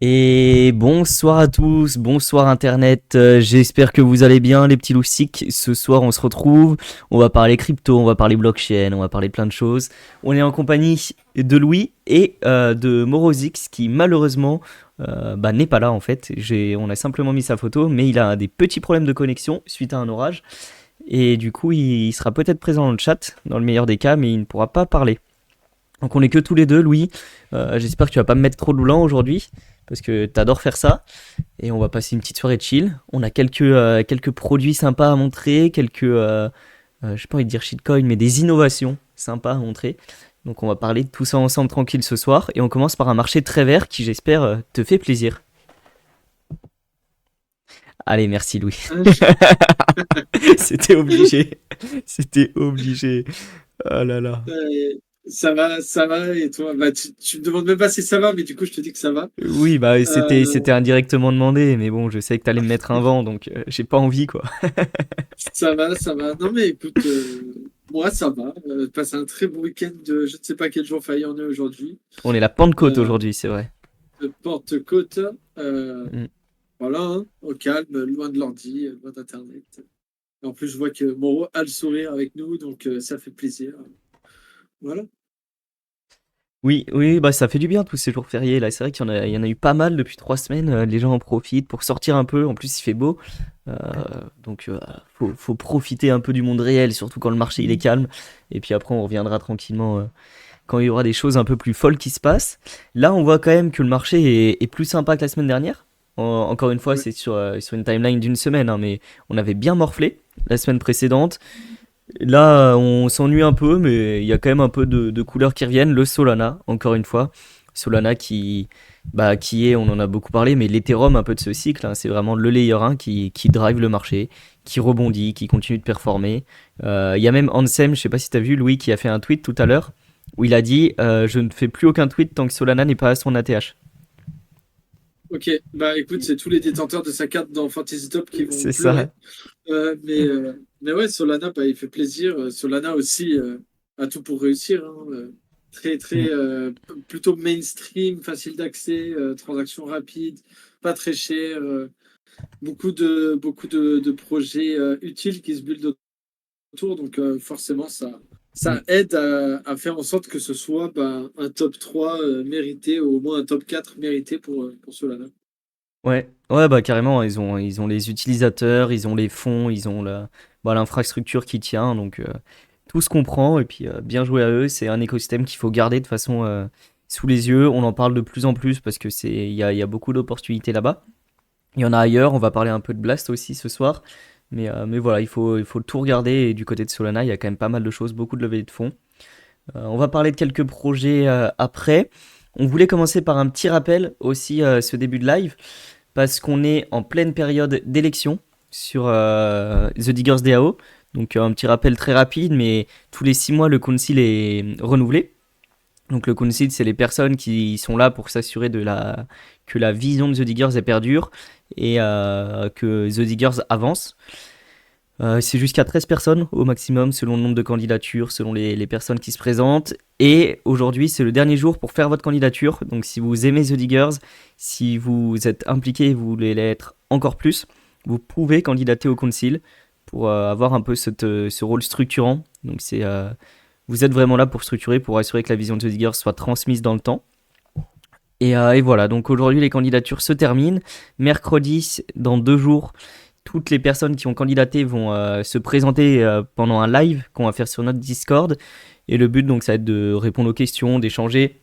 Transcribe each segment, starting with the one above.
Et bonsoir à tous, bonsoir Internet, j'espère que vous allez bien les petits loustiques. Ce soir on se retrouve, on va parler crypto, on va parler blockchain, on va parler plein de choses. On est en compagnie de Louis et de Morozix qui malheureusement n'est pas là en fait. On a simplement mis sa photo mais il a des petits problèmes de connexion suite à un orage. Et du coup il sera peut-être présent dans le chat dans le meilleur des cas mais il ne pourra pas parler. Donc on est que tous les deux, Louis. J'espère que tu vas pas me mettre trop de blanc aujourd'hui, parce que t'adores faire ça. Et on va passer une petite soirée de chill. On a quelques produits sympas à montrer, j'ai pas envie de dire shitcoin, mais des innovations sympas à montrer. Donc on va parler de tout ça ensemble tranquille ce soir. Et on commence par un marché très vert qui j'espère te fait plaisir. Allez, merci Louis. C'était obligé. C'était obligé. Oh là là. Ça va, et toi? Bah, tu me demandes même pas si ça va, mais du coup, je te dis que ça va. Oui, bah c'était Euh, indirectement demandé, mais bon, je sais que t'allais me mettre un vent, donc j'ai pas envie quoi. Ça va, ça va. Non, mais écoute, moi, ça va. Passe un très bon week-end de je ne sais pas quel jour failli en est aujourd'hui. On est la Pentecôte Euh, aujourd'hui, c'est vrai. de Porte-Côte. Euh, Mm. voilà, hein, au calme, loin de l'ordi, loin d'Internet. Et en plus, je vois que Moreau a le sourire avec nous, donc ça fait plaisir. Voilà. Oui, oui, bah ça fait du bien tous ces jours fériés là. C'est vrai qu'il y en a eu pas mal depuis 3 semaines. Les gens en profitent pour sortir un peu. En plus, il fait beau, Euh, donc faut profiter un peu du monde réel, surtout quand le marché il est calme. Et puis après, on reviendra tranquillement quand il y aura des choses un peu plus folles qui se passent. Là, on voit quand même que le marché est plus sympa que la semaine dernière. Encore une fois, Ouais. c'est sur une timeline d'une semaine, hein, mais on avait bien morflé la semaine précédente. Là, on s'ennuie un peu, mais il y a quand même un peu de couleurs qui reviennent. Le Solana, encore une fois. Solana qui est, on en a beaucoup parlé, mais l'Ethereum un peu de ce cycle, hein, c'est vraiment le layer 1 qui drive le marché, qui rebondit, qui continue de performer. Il y a même Ansem, je sais pas si tu as vu, Louis, qui a fait un tweet tout à l'heure, où il a dit Je ne fais plus aucun tweet tant que Solana n'est pas à son ATH. Ok, bah écoute, c'est tous les détenteurs de sa carte dans Fantasy Top qui vont C'est pleurer. ça. Mais ouais, Solana, bah, il fait plaisir. Solana aussi a tout pour réussir, hein. Très, Mm. très, plutôt mainstream, facile d'accès, transactions rapides, pas très cher. Beaucoup de projets utiles qui se buildent autour. Donc forcément, ça Mm. aide à faire en sorte que ce soit bah, un top 3 mérité, ou au moins un top 4 mérité pour Solana. Ouais, ouais, bah carrément, ils ont les utilisateurs, ils ont les fonds, l'infrastructure qui tient, donc tout se comprend, et puis bien joué à eux, c'est un écosystème qu'il faut garder de façon sous les yeux, on en parle de plus en plus parce que il y a beaucoup d'opportunités là-bas. Il y en a ailleurs, on va parler un peu de Blast aussi ce soir, mais voilà, il faut tout regarder, et du côté de Solana, il y a quand même pas mal de choses, beaucoup de levées de fonds. On va parler de quelques projets après. On voulait commencer par un petit rappel aussi, ce début de live parce qu'on est en pleine période d'élection sur The Diggers DAO. Donc un petit rappel très rapide, mais tous les 6 mois, le council est renouvelé. Donc le council, c'est les personnes qui sont là pour s'assurer que la vision de The Diggers est perdure et que The Diggers avance. C'est jusqu'à 13 personnes au maximum, selon le nombre de candidatures, selon les personnes qui se présentent. Et aujourd'hui, c'est le dernier jour pour faire votre candidature. Donc si vous aimez The Diggers, si vous êtes impliqué et vous voulez l'être encore plus, vous pouvez candidater au council pour avoir un peu ce rôle structurant. Donc vous êtes vraiment là pour structurer, pour assurer que la vision de The Diggers soit transmise dans le temps. Et voilà, donc aujourd'hui les candidatures se terminent. Mercredi, dans 2 jours, toutes les personnes qui ont candidaté vont se présenter pendant un live qu'on va faire sur notre Discord. Et le but, donc, ça va être de répondre aux questions, d'échanger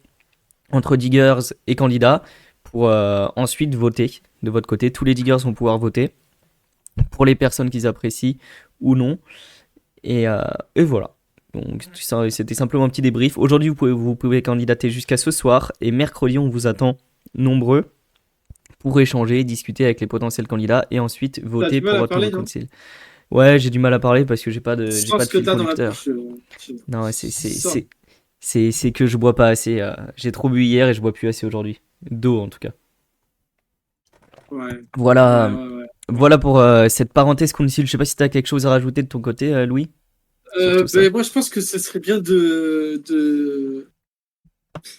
entre diggers et candidats pour ensuite voter de votre côté. Tous les diggers vont pouvoir voter pour les personnes qu'ils apprécient ou non. Et et voilà. Donc, c'était simplement un petit débrief. Aujourd'hui, vous pouvez candidater jusqu'à ce soir. Et mercredi, on vous attend nombreux pour échanger, discuter avec les potentiels candidats et ensuite T'as voter du mal pour à votre nouveau parler, non? council. Ouais, j'ai du mal à parler parce que j'ai Sans pas ce de que fil t'as dans la conducteur. bouche. Non, ouais, Sans. c'est que je bois pas assez. J'ai trop bu hier et je bois plus assez aujourd'hui. D'eau en tout cas. Ouais. Ouais, Voilà, ouais, ouais. voilà pour cette parenthèse council. Je sais pas si t'as quelque chose à rajouter de ton côté, Louis, sur tout ça. Ben, moi, je pense que ce serait bien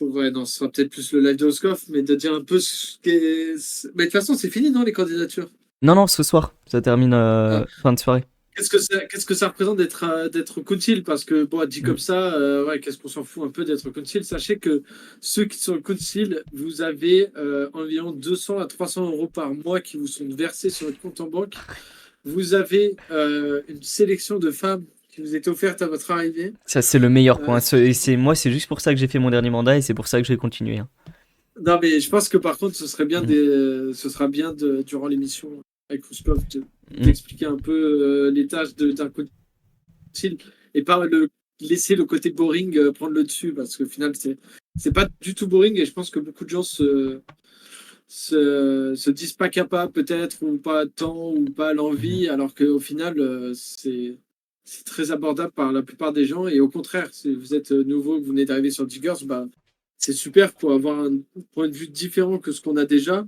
Ouais, non, ce sera peut-être plus le live de Oscoff, mais de dire un peu ce qu'est. Mais de toute façon, c'est fini, non, les candidatures? Non, non, ce soir, ça termine Ah, fin de soirée. qu'est-ce que ça représente d'être council? Parce que, bon, dit Mm. comme ça, ouais, qu'est-ce qu'on s'en fout un peu d'être council? Sachez que ceux qui sont council, vous avez environ 200 à 300 euros par mois qui vous sont versés sur votre compte en banque. Vous avez une sélection de femmes qui vous est offerte à votre arrivée. Ça, c'est le meilleur Euh, point. Moi, c'est juste pour ça que j'ai fait mon dernier mandat et c'est pour ça que je vais continuer, hein. non, mais je pense que par contre, ce serait bien Mm. ce sera bien durant l'émission avec Rouskov Mm. d'expliquer un peu les tâches d'un council et pas laisser le côté boring prendre le dessus parce qu'au final, c'est pas du tout boring et je pense que beaucoup de gens se disent pas capables peut-être ou pas temps ou pas Mhm. l'envie alors qu'au final, c'est très abordable par la plupart des gens et au contraire, si vous êtes nouveau, que vous venez d'arriver sur Diggers, bah, c'est super pour avoir un point de vue différent que ce qu'on a déjà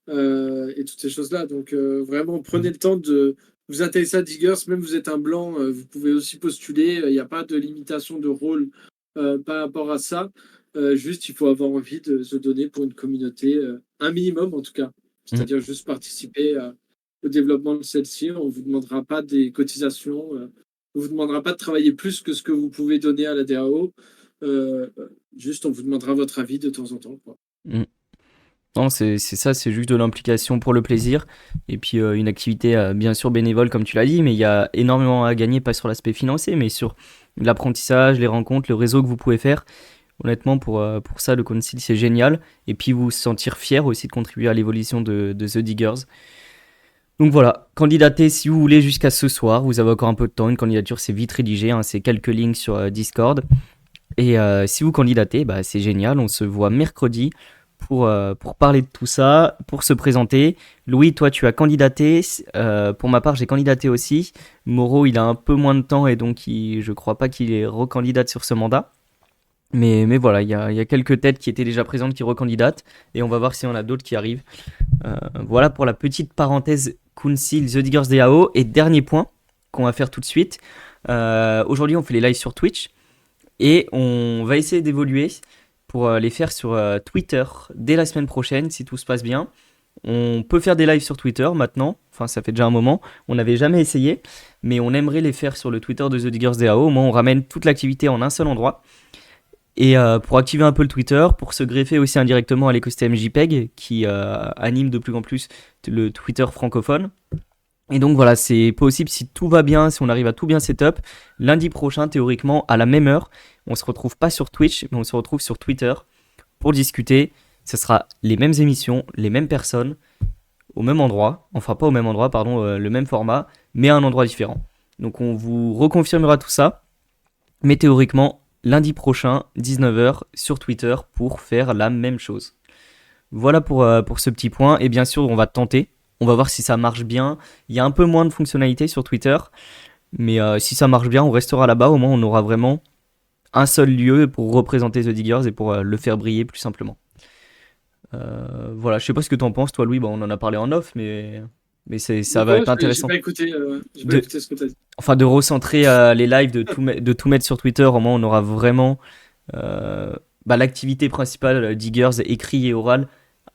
et toutes ces choses-là. Donc vraiment, prenez le temps de vous intéresser à Diggers, même vous êtes un blanc, vous pouvez aussi postuler, il n'y a pas de limitation de rôle par rapport à ça. Juste, il faut avoir envie de se donner pour une communauté, un minimum en tout cas, Mm. c'est-à-dire juste participer au développement de celle-ci. On ne vous demandera pas des cotisations, on ne vous demandera pas de travailler plus que ce que vous pouvez donner à la DAO. Euh, Juste, on vous demandera votre avis de temps en temps, quoi. Mm. Non, c'est ça, c'est juste de l'implication pour le plaisir. Et puis une activité bien sûr bénévole, comme tu l'as dit, mais il y a énormément à gagner, pas sur l'aspect financier, mais sur l'apprentissage, les rencontres, le réseau que vous pouvez faire. Honnêtement, pour ça, le Council, c'est génial. Et puis vous sentir fier aussi de contribuer à l'évolution de The Diggers. Donc voilà, candidatez si vous voulez jusqu'à ce soir. Vous avez encore un peu de temps. Une candidature, c'est vite rédigé, hein, c'est quelques lignes sur Discord. Et si vous candidatez, bah, c'est génial. On se voit mercredi pour parler de tout ça, pour se présenter. Louis, toi, tu as candidaté. Pour ma part, j'ai candidaté aussi. Moreau, il a un peu moins de temps et donc je crois pas qu'il est recandidate sur ce mandat. Mais voilà, il y a quelques têtes qui étaient déjà présentes qui recandidatent et on va voir si on a d'autres qui arrivent. Voilà pour la petite parenthèse Council The Diggers DAO. Et dernier point qu'on va faire tout de suite. Aujourd'hui, on fait les lives sur Twitch et on va essayer d'évoluer pour les faire sur Twitter dès la semaine prochaine si tout se passe bien. On peut faire des lives sur Twitter maintenant, enfin ça fait déjà un moment, on n'avait jamais essayé, mais on aimerait les faire sur le Twitter de The Diggers DAO, au moins on ramène toute l'activité en un seul endroit. Et pour activer un peu le Twitter, pour se greffer aussi indirectement à l'écosystème JPEG qui anime de plus en plus le Twitter francophone. Et donc voilà, c'est possible si tout va bien, si on arrive à tout bien setup. Lundi prochain, théoriquement, à la même heure, on se retrouve pas sur Twitch, mais on se retrouve sur Twitter pour discuter. Ce sera les mêmes émissions, les mêmes personnes, au même endroit. Enfin, pas au même endroit, pardon, le même format, mais à un endroit différent. Donc on vous reconfirmera tout ça. Mais théoriquement, lundi prochain, 19h, sur Twitter, pour faire la même chose. Voilà pour ce petit point. Et bien sûr, on va tenter. On va voir si ça marche bien. Il y a un peu moins de fonctionnalités sur Twitter. Mais si ça marche bien, on restera là-bas. Au moins, on aura vraiment un seul lieu pour représenter The Diggers et pour le faire briller plus simplement. Voilà, je sais pas ce que t'en penses, toi, Louis. Bon, on en a parlé en off, mais ça va Ouais, être j'ai intéressant. pas écouté, j'ai pas De, écouté ce que tu as dit. enfin, de recentrer les lives, de tout mettre sur Twitter. Au moins, on aura vraiment euh, l'activité principale, Diggers, écrit et oral,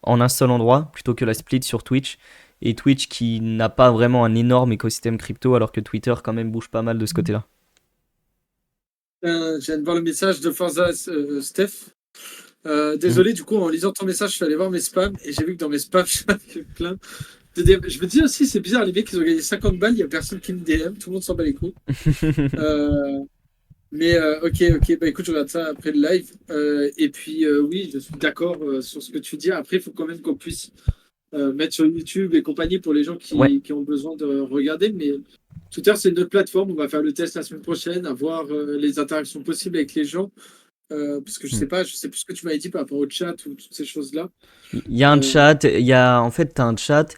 en un seul endroit, plutôt que la split sur Twitch. Et Twitch qui n'a pas vraiment un énorme écosystème crypto, alors que Twitter quand même bouge pas mal de ce côté-là. Je viens de voir le message de Forza Steph. Mm. Désolé, du coup, en lisant ton message, je suis allé voir mes spams et j'ai vu que dans mes spams, j'avais plein Je me dis aussi, c'est bizarre, les mecs, ils ont gagné 50 balles, il n'y a personne qui me DM, tout le monde s'en bat les couilles. Euh, mais ok, ok, bah écoute, je regarde ça après le live. Et puis, oui, je suis d'accord sur ce que tu dis. Après, il faut quand même qu'on puisse mettre sur YouTube et compagnie pour les gens Ouais. qui ont besoin de regarder. Mais Twitter, c'est notre plateforme. On va faire le test la semaine prochaine, avoir les interactions possibles avec les gens. Parce que Mm. je sais plus ce que tu m'avais dit par rapport au chat ou toutes ces choses-là. Il y a un Euh, chat, en fait, t'as un chat.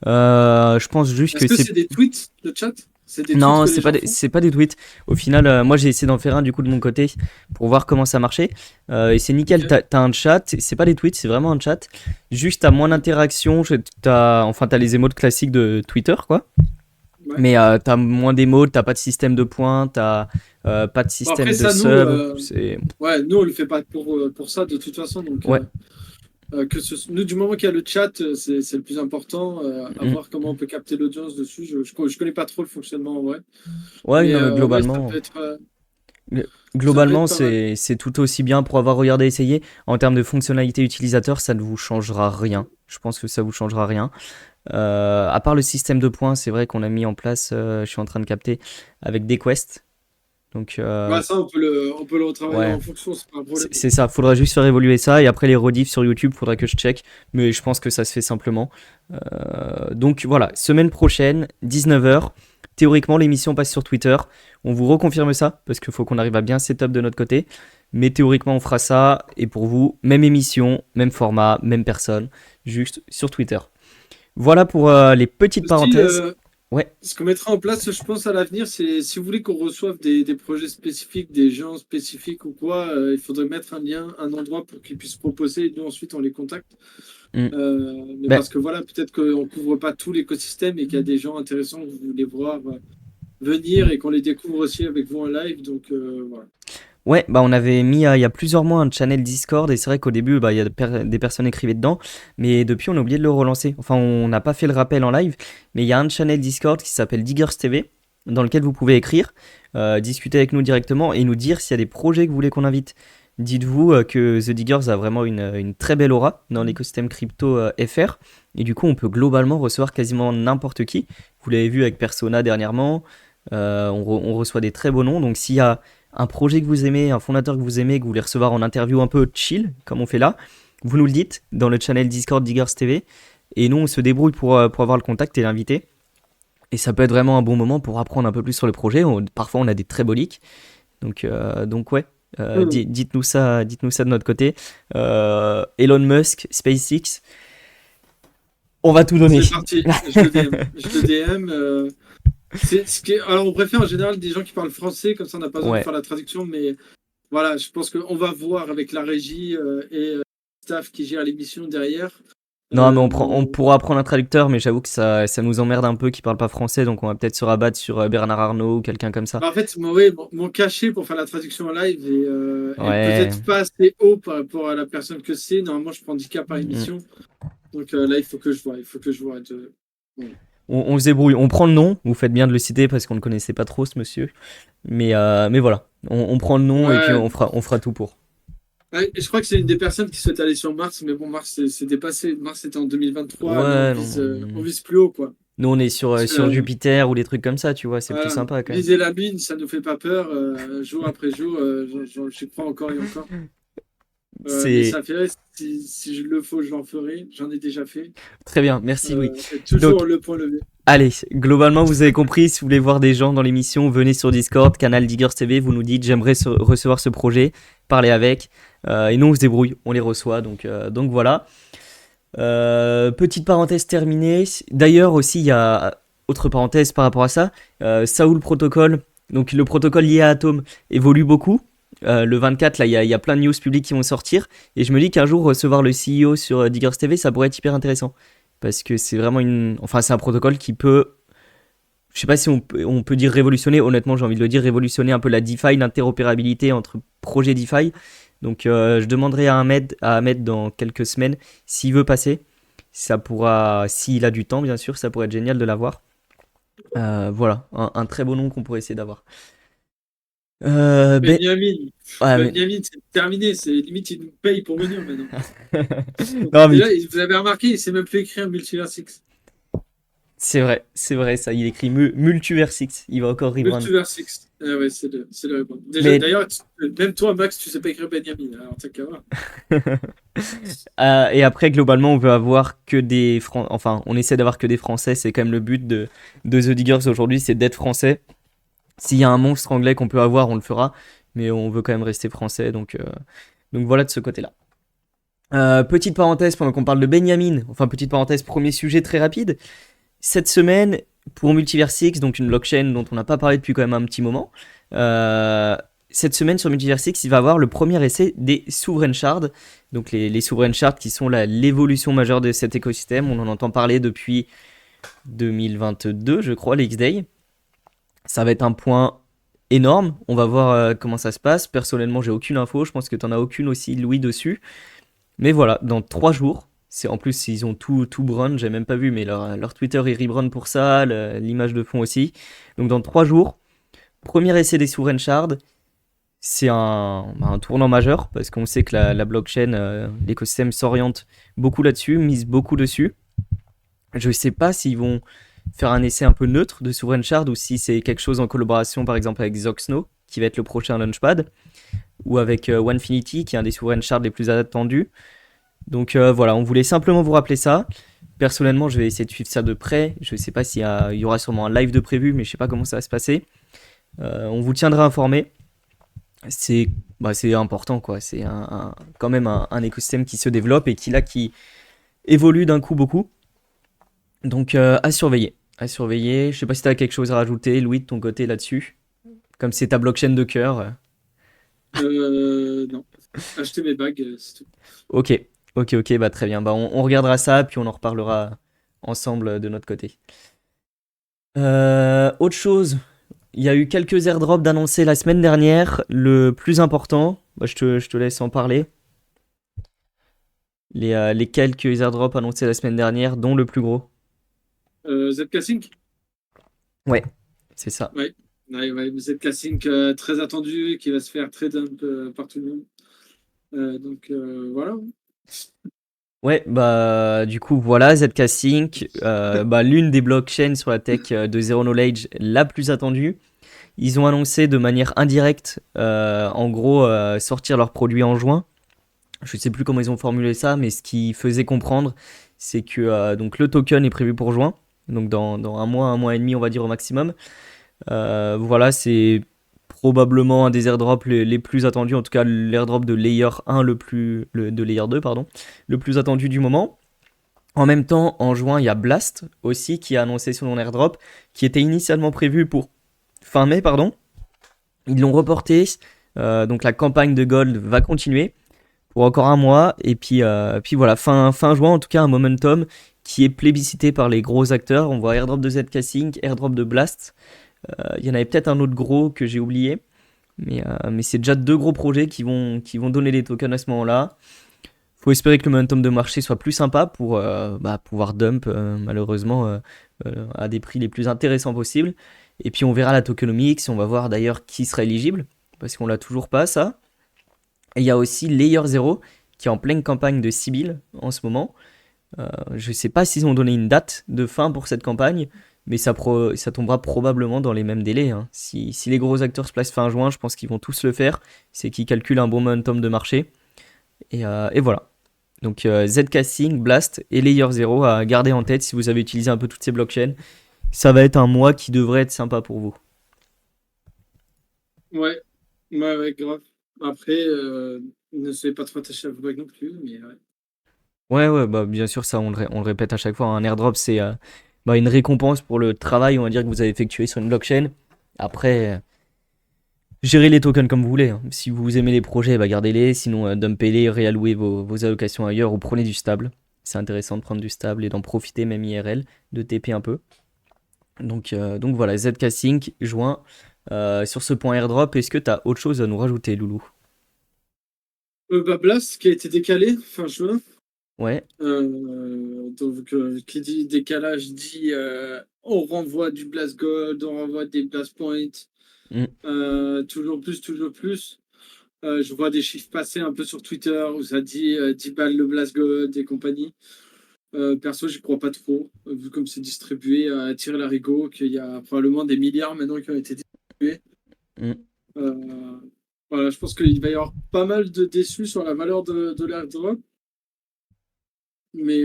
Je pense juste Est-ce que que c'est. c'est des tweets, le chat? C'est des tweets Non, que les gens font? c'est pas des tweets. Au final, moi j'ai essayé d'en faire un du coup de mon côté pour voir comment ça marchait. Et c'est nickel, Ok. t'as un chat, c'est pas des tweets, c'est vraiment un chat. Juste t'as moins d'interaction, t'as les émotes classiques de Twitter quoi. Ouais. Mais t'as moins d'émotes, t'as pas de système de points, t'as pas de Bon, après, système de ça, nous, sub. C'est ouais, nous, on le fait pas pour ça, de toute façon. Donc, ouais. nous, du moment qu'il y a le chat, c'est le plus important. À Mm. voir comment on peut capter l'audience dessus. Je connais pas trop le fonctionnement, ouais. Ouais, Mais non, mais ouais, globalement. ça peut être Globalement, pas mal. c'est tout aussi bien pour avoir regardé et essayé. En termes de fonctionnalité utilisateur, ça ne vous changera rien. Je pense que ça vous changera rien. À part le système de points, c'est vrai qu'on a mis en place, je suis en train de capter, avec des quests. Donc, Ouais, ça, on peut le retravailler ouais, en fonction, c'est pas un problème. c'est ça. Faudra juste faire évoluer ça. Et après, les rediffs sur YouTube, faudra que je check. Mais je pense que ça se fait simplement. Donc voilà, semaine prochaine, 19h. Théoriquement, l'émission passe sur Twitter. On vous reconfirme ça, parce qu'il faut qu'on arrive à bien setup de notre côté. Mais théoriquement, on fera ça. Et pour vous, même émission, même format, même personne, juste sur Twitter. Voilà pour les petites Aussi, parenthèses. Ouais, ce qu'on mettra en place, je pense, à l'avenir, c'est si vous voulez qu'on reçoive des projets spécifiques, des gens spécifiques ou quoi, il faudrait mettre un lien, un endroit pour qu'ils puissent proposer et nous ensuite on les contacte. mm. Mais Ben, parce que voilà, peut-être qu'on ne couvre pas tout l'écosystème et qu'il y a des gens intéressants que vous voulez voir venir et qu'on les découvre aussi avec vous en live. Donc voilà. ouais, bah on avait mis il y a plusieurs mois un channel Discord et c'est vrai qu'au début bah, il y a des personnes écrivaient dedans, mais depuis on a oublié de le relancer. Enfin, on n'a pas fait le rappel en live, mais il y a un channel Discord qui s'appelle Diggers TV dans lequel vous pouvez écrire, discuter avec nous directement et nous dire s'il y a des projets que vous voulez qu'on invite. Dites-vous que The Diggers a vraiment une très belle aura dans l'écosystème crypto FR et du coup on peut globalement recevoir quasiment n'importe qui. Vous l'avez vu avec Persona dernièrement, on reçoit des très beaux noms, donc s'il y a un projet que vous aimez, un fondateur que vous aimez, que vous voulez recevoir en interview un peu chill, comme on fait là, vous nous le dites dans le channel Discord Diggers TV. Et nous, on se débrouille pour avoir le contact et l'inviter. Et ça peut être vraiment un bon moment pour apprendre un peu plus sur le projet. Parfois, on a des très beaux leaks. Donc ouais, dites-nous ça de notre côté. Elon Musk, SpaceX, on va tout donner. C'est parti, je le DM. Je le DM. Alors, on préfère en général des gens qui parlent français, comme ça on n'a pas besoin de Ouais. faire la traduction, mais voilà, je pense qu'on va voir avec la régie et le staff qui gère l'émission derrière. Non, mais on Euh, pourra prendre un traducteur, mais j'avoue que ça nous emmerde un peu qu'il parle pas français, donc on va peut-être se rabattre sur Bernard Arnault ou quelqu'un comme ça. En fait, ouais, mon cachet pour faire la traduction en live est Ouais. peut-être pas assez haut par rapport à la personne que c'est. Normalement, je prends 10 cas par Mm. émission. Donc là, il faut que je vois. Il faut que je vois. Bon. On se débrouille. On prend le nom. Vous faites bien de le citer parce qu'on ne connaissait pas trop ce monsieur. Mais voilà. On prend le nom et puis Ouais. on fera tout pour. Ouais, je crois que c'est une des personnes qui souhaite aller sur Mars, mais bon, Mars, c'est dépassé. Mars, c'était en 2023. Là, Ouais, on vise plus haut, quoi. nous on est sur, Parce sur que, Jupiter ou des trucs comme ça, tu vois. C'est plus voilà, sympa quand même. viser la Lune, ça nous fait pas peur. Jour après jour, j'y crois encore et encore. Mais C'est ça fait rire. Si je le faut, je l'en ferai. J'en ai déjà fait. très bien. Merci Louis. Et Donc, toujours le point levé. allez, globalement, vous avez compris. Si vous voulez voir des gens dans l'émission, venez sur Discord, canal Diggers TV. Vous nous dites j'aimerais recevoir ce projet, parler avec. Et nous on se débrouille, on les reçoit. Donc voilà. Petite parenthèse terminée. D'ailleurs aussi, il y a autre parenthèse par rapport à ça. Saoul Protocol, donc le protocole lié à Atom évolue beaucoup. Le 24, là, il y a plein de news publiques qui vont sortir. Et je me dis qu'un jour, recevoir le CEO sur Diggers TV, ça pourrait être hyper intéressant. Parce que c'est vraiment Enfin, c'est un protocole qui peut. Je sais pas si on peut dire révolutionner. Honnêtement, j'ai envie de le dire, révolutionner un peu la DeFi, l'interopérabilité entre projets DeFi. Donc, je demanderai à Ahmed dans quelques semaines s'il veut passer. Ça pourra, s'il a du temps, bien sûr, ça pourrait être génial de l'avoir. Voilà, un très beau nom qu'on pourrait essayer d'avoir. Ben, Benjamin. ouais, mais... Benjamin, c'est terminé. C'est limite, il nous paye pour venir maintenant. non, mais Déjà, vous avez remarqué, il s'est même fait écrire Multiverse X. c'est vrai, ça. Il écrit Multiversix. Il va encore rebrand. Multiverse X. Ah ouais, c'est le bon. Déjà, Mais d'ailleurs, même toi, Max, tu sais pas écrire Benjamin. Alors, t'as qu'à voir. et après, globalement, on veut avoir que des enfin, on essaie d'avoir que des Français. C'est quand même le but de The Diggers aujourd'hui, c'est d'être français. S'il y a un monstre anglais qu'on peut avoir, on le fera. Mais on veut quand même rester français. Donc voilà de ce côté-là. Petite parenthèse pendant qu'on parle de Benjamin. Enfin, petite parenthèse, premier sujet très rapide. Cette semaine, pour Multiversix, donc une blockchain dont on n'a pas parlé depuis quand même un petit moment, cette semaine sur Multiversix, il va y avoir le premier essai des sovereign shards. Donc les sovereign shards qui sont l'évolution majeure de cet écosystème. On en entend parler depuis 2022, je crois, l'X-Day. Ça va être un point énorme. On va voir comment ça se passe. Personnellement, j'ai aucune info. Je pense que tu n'en as aucune aussi, Louis, dessus. Mais voilà, dans 3 jours, c'est en plus, ils ont tout brun, j'ai même pas vu, mais leur Twitter est rebrand pour ça, l'image de fond aussi. Donc dans 3 jours, premier essai des sous Shard, c'est un tournant majeur parce qu'on sait que la blockchain, l'écosystème s'oriente beaucoup là-dessus, mise beaucoup dessus. Je sais pas s'ils vont faire un essai un peu neutre de Sovereign Shard ou si c'est quelque chose en collaboration par exemple avec Zoxno, qui va être le prochain launchpad, ou avec Onefinity, qui est un des Sovereign Shard les plus attendus. Donc voilà, on voulait simplement vous rappeler ça. Personnellement, je vais essayer de suivre ça de près. Je ne sais pas s'il y aura sûrement un live de prévu, mais je ne sais pas comment ça va se passer. On vous tiendra informé. C'est c'est important, quoi. C'est quand même un écosystème qui se développe et qui évolue d'un coup beaucoup. Donc à surveiller. À surveiller. Je sais pas si tu as quelque chose à rajouter, Louis, de ton côté là-dessus. Comme c'est ta blockchain de cœur. Non. Acheter mes bagues, c'est tout. Ok, ok, bah très bien. Bah on regardera ça, puis on en reparlera ensemble de notre côté. Autre chose, il y a eu quelques airdrops d'annoncés la semaine dernière. Le plus important, bah, je te laisse en parler. Les quelques airdrops annoncés la semaine dernière, dont le plus gros. ZK Sync? Ouais, c'est ça. Ouais. Ouais, ouais, ZK Sync très attendu, qui va se faire très dump par tout le monde. Donc voilà. Ouais, bah du coup voilà, ZK Sync, bah, l'une des blockchains sur la tech de Zero Knowledge la plus attendue. Ils ont annoncé de manière indirecte, en gros, sortir leurs produits en juin. Je ne sais plus comment ils ont formulé ça, mais ce qui faisait comprendre, c'est que donc le token est prévu pour juin, donc dans un mois et demi, on va dire au maximum. Voilà, c'est probablement un des airdrops les plus attendus, en tout cas l'airdrop de Layer 1, de Layer 2, pardon, le plus attendu du moment. En même temps, en juin, il y a Blast aussi qui a annoncé son airdrop, qui était initialement prévu pour fin mai, pardon. Ils l'ont reporté, donc la campagne de Gold va continuer pour encore un mois. Et puis voilà, fin juin, en tout cas, un momentum qui est plébiscité par les gros acteurs. On voit airdrop de ZK Sync, airdrop de Blast. Il y en avait peut-être un autre gros que j'ai oublié. Mais c'est déjà 2 gros projets qui vont donner les tokens à ce moment-là. Faut espérer que le momentum de marché soit plus sympa pour pouvoir dump malheureusement à des prix les plus intéressants possibles. Et puis on verra la tokenomics, on va voir d'ailleurs qui sera éligible, parce qu'on l'a toujours pas ça. Et il y a aussi Layer 0 qui est en pleine campagne de Sibyl en ce moment. Je ne sais pas s'ils ont donné une date de fin pour cette campagne, mais ça tombera probablement dans les mêmes délais, hein. Si les gros acteurs se placent fin juin, je pense qu'ils vont tous le faire. C'est qu'ils calculent un bon momentum de marché. Et voilà. Donc ZK Sync, Blast et Layer 0 à garder en tête si vous avez utilisé un peu toutes ces blockchains. Ça va être un mois qui devrait être sympa pour vous. Ouais, ouais, grave. Après, ne soyez pas trop attaché à vos bagues non plus, mais ouais. Ouais, bah bien sûr, ça on le répète à chaque fois. Un airdrop, c'est bah, une récompense pour le travail, on va dire, que vous avez effectué sur une blockchain. Après, gérez les tokens comme vous voulez, hein. Si vous aimez les projets, bah, gardez-les. Sinon, dumpez-les, réallouez vos allocations ailleurs ou prenez du stable. C'est intéressant de prendre du stable et d'en profiter, même IRL, de TP un peu. Donc voilà, ZK Sync, juin. Sur ce point airdrop, est-ce que tu as autre chose à nous rajouter, Loulou? Bah, Blast qui a été décalé fin juin. Ouais. Donc, qui dit décalage dit on renvoie du Blast Gold, on renvoie des Blast Points, Mm. toujours plus, toujours plus. Je vois des chiffres passer un peu sur Twitter où ça dit 10 balles le Blast Gold et compagnie. Perso, j'y crois pas trop, vu comme c'est distribué à tirer l'arigot, qu'il y a probablement des milliards maintenant qui ont été distribués. Mm. Euh, voilà, je pense qu'il va y avoir pas mal de déçus sur la valeur de l'airdrop. Mais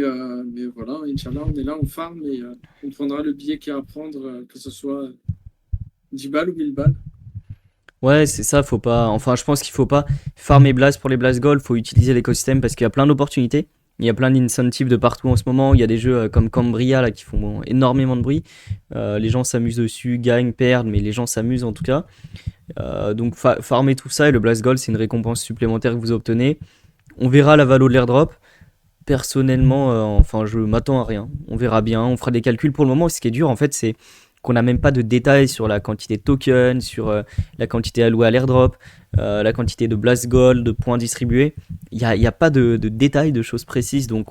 voilà, Inch'Allah, on est là, on farm et on prendra le billet qu'il y a à prendre, que ce soit 10 balles ou 1000 balles. Ouais, c'est ça, faut pas. Enfin, je pense qu'il faut pas farmer Blast pour les Blast Gold, faut utiliser l'écosystème parce qu'il y a plein d'opportunités. Il y a plein d'incentives de partout en ce moment. Il y a des jeux comme Cambria là, qui font énormément de bruit. Les gens s'amusent dessus, gagnent, perdent, mais les gens s'amusent en tout cas. Donc, farmer tout ça et le Blast Gold, c'est une récompense supplémentaire que vous obtenez. On verra la valo de l'airdrop. Personnellement, enfin, je m'attends à rien. On verra bien. On fera des calculs. Pour le moment, ce qui est dur, en fait, c'est qu'on n'a même pas de détails sur la quantité de tokens, sur la quantité allouée à l'airdrop, la quantité de blast gold, de points distribués. Il y a pas de détails, de choses précises. Donc,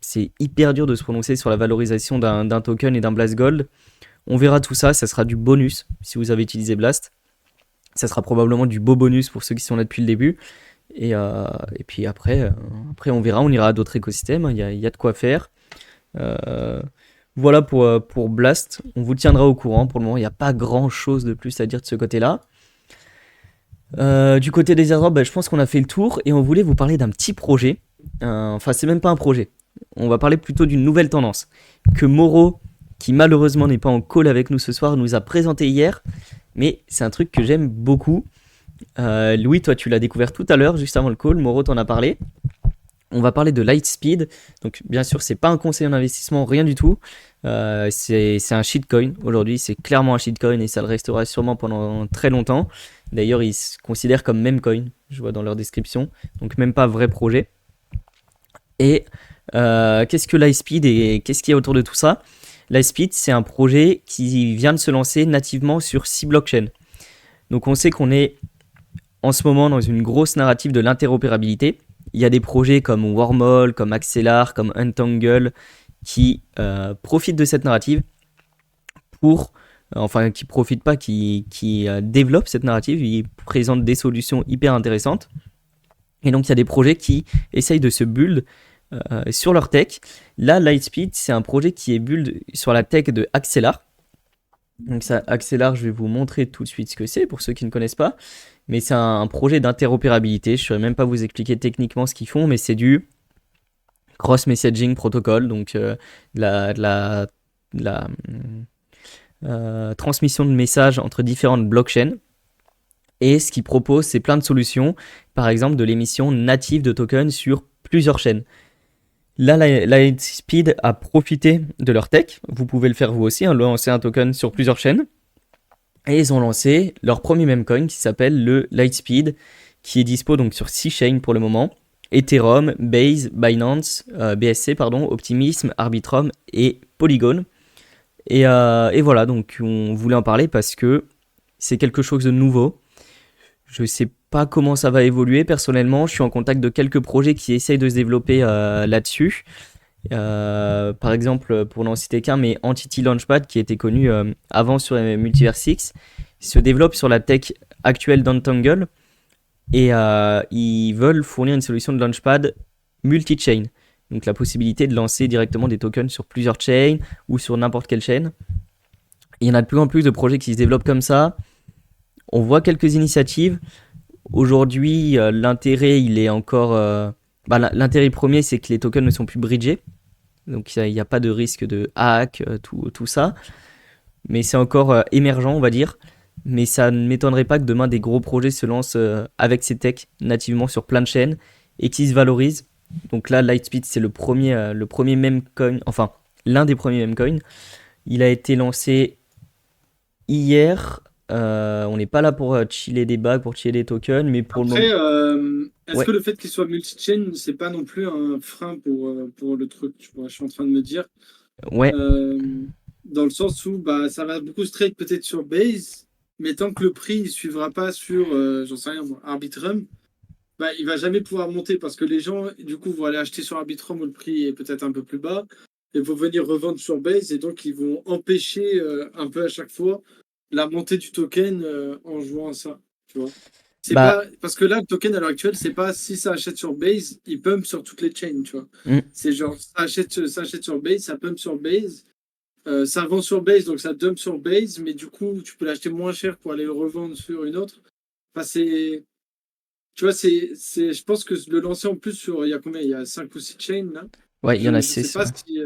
c'est hyper dur de se prononcer sur la valorisation d'un token et d'un blast gold. On verra tout ça. Ça sera du bonus si vous avez utilisé Blast. Ça sera probablement du beau bonus pour ceux qui sont là depuis le début. Et puis après, on verra, on ira à d'autres écosystèmes, hein. Il y a de quoi faire. Euh, voilà pour Blast. On vous tiendra au courant. Pour le moment, il n'y a pas grand chose de plus à dire de ce côté-là. Du côté des airdrops, bah, je pense qu'on a fait le tour et on voulait vous parler d'un petit projet. Enfin, c'est même pas un projet. On va parler plutôt d'une nouvelle tendance que Moro, qui malheureusement n'est pas en call avec nous ce soir, nous a présenté hier. Mais c'est un truc que j'aime beaucoup. Louis, toi, tu l'as découvert tout à l'heure, juste avant le call. Moro t'en a parlé. On va parler de Lightspeed. Donc, bien sûr, c'est pas un conseil en investissement, rien du tout. C'est un shitcoin. Aujourd'hui, c'est clairement un shitcoin et ça le restera sûrement pendant très longtemps. D'ailleurs, ils se considèrent comme meme coin, je vois dans leur description. Donc, même pas vrai projet. Et qu'est-ce que Lightspeed et qu'est-ce qu'il y a autour de tout ça? Lightspeed, c'est un projet qui vient de se lancer nativement sur 6 blockchains. Donc, on sait qu'on est en ce moment dans une grosse narrative de l'interopérabilité. Il y a des projets comme Wormhole, comme Axelar, comme Untangle qui profitent de cette narrative pour, enfin qui profitent pas, qui développent cette narrative, ils présentent des solutions hyper intéressantes. Et donc il y a des projets qui essayent de se build sur leur tech. Là, Lightspeed, c'est un projet qui est build sur la tech de Axelar. Donc ça, Axelar, je vais vous montrer tout de suite ce que c'est pour ceux qui ne connaissent pas. Mais c'est un projet d'interopérabilité. Je ne saurais même pas vous expliquer techniquement ce qu'ils font, mais c'est du cross messaging protocol, donc la transmission de messages entre différentes blockchains. Et ce qu'ils proposent, c'est plein de solutions, par exemple de l'émission native de tokens sur plusieurs chaînes. Là, Lightspeed a profité de leur tech. Vous pouvez le faire vous aussi, hein, lancer un token sur plusieurs chaînes. Et ils ont lancé leur premier meme coin qui s'appelle le Lightspeed, qui est dispo donc sur 6 chains pour le moment. Ethereum, Base, Binance, BSC, pardon, Optimism, Arbitrum et Polygon. Et voilà, donc on voulait en parler parce que c'est quelque chose de nouveau. Je sais pas comment ça va évoluer personnellement. Je suis en contact de quelques projets qui essayent de se développer là-dessus. Par exemple, pour n'en citer qu'un, mais Entity Launchpad, qui était connu avant sur Multiverse X, se développe sur la tech actuelle d'Untangle et ils veulent fournir une solution de Launchpad multi-chain. Donc la possibilité de lancer directement des tokens sur plusieurs chains ou sur n'importe quelle chaîne. Il y en a de plus en plus de projets qui se développent comme ça. On voit quelques initiatives. Aujourd'hui, l'intérêt, il est encore... l'intérêt premier, c'est que les tokens ne sont plus bridgés. Donc il n'y a pas de risque de hack, tout ça. Mais c'est encore émergent, on va dire. Mais ça ne m'étonnerait pas que demain, des gros projets se lancent avec ces techs nativement sur plein de chaînes et qui se valorisent. Donc là, Lightspeed, c'est le premier meme coin, enfin, l'un des premiers meme coins. Il a été lancé hier. On n'est pas là pour chiller des bags, pour chiller des tokens, mais pour Après, le moment... est-ce Ouais, que le fait qu'il soit multi-chain, c'est pas non plus un frein pour le truc, tu vois, je suis en train de me dire. ouais, Euh, Dans le sens où bah, ça va beaucoup se trade peut-être sur Base, mais tant que le prix ne suivra pas sur, j'en sais rien, moi, Arbitrum, bah, il va jamais pouvoir monter parce que les gens, du coup, vont aller acheter sur Arbitrum où le prix est peut-être un peu plus bas et vont venir revendre sur Base et donc ils vont empêcher un peu à chaque fois la montée du token en jouant à ça, tu vois. C'est bah, pas parce que là le token à l'heure actuelle c'est pas si ça achète sur Base il pump sur toutes les chains, tu vois. hmm, C'est genre ça achète sur Base, ça pump sur Base, ça vend sur Base donc ça dump sur Base, mais du coup tu peux l'acheter moins cher pour aller le revendre sur une autre. Enfin c'est, tu vois, je pense que le lancer en plus sur, il y a combien? Il y a 5 ou 6 chains là. ouais, il y en a Je sais 6. pas si,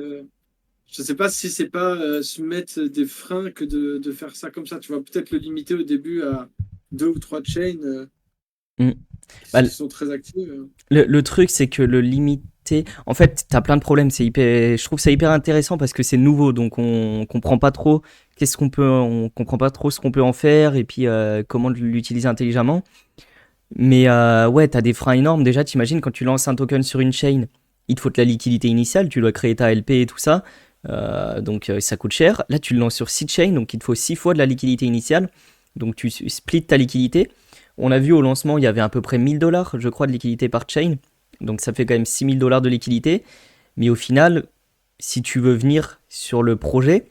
je sais pas si c'est pas se mettre des freins que de faire ça comme ça. Tu vois, peut-être le limiter au début à 2 ou 3 chains Bah, qui sont très actives. le truc, c'est que le limiter. En fait, t'as plein de problèmes. Je trouve ça hyper intéressant parce que c'est nouveau, donc on comprend pas trop on comprend pas trop ce qu'on peut en faire et puis comment l'utiliser intelligemment. Mais ouais, t'as des freins énormes. Déjà, t'imagines quand tu lances un token sur une chain, il te faut de la liquidité initiale, tu dois créer ta LP et tout ça. Donc ça coûte cher. Là, tu le lances sur Seedchain, donc il te faut 6 fois de la liquidité initiale. Donc tu splits ta liquidité. On a vu au lancement, il y avait à peu près 1000 $, je crois, de liquidité par chain. Donc ça fait quand même 6000 $ de liquidité. Mais au final, si tu veux venir sur le projet,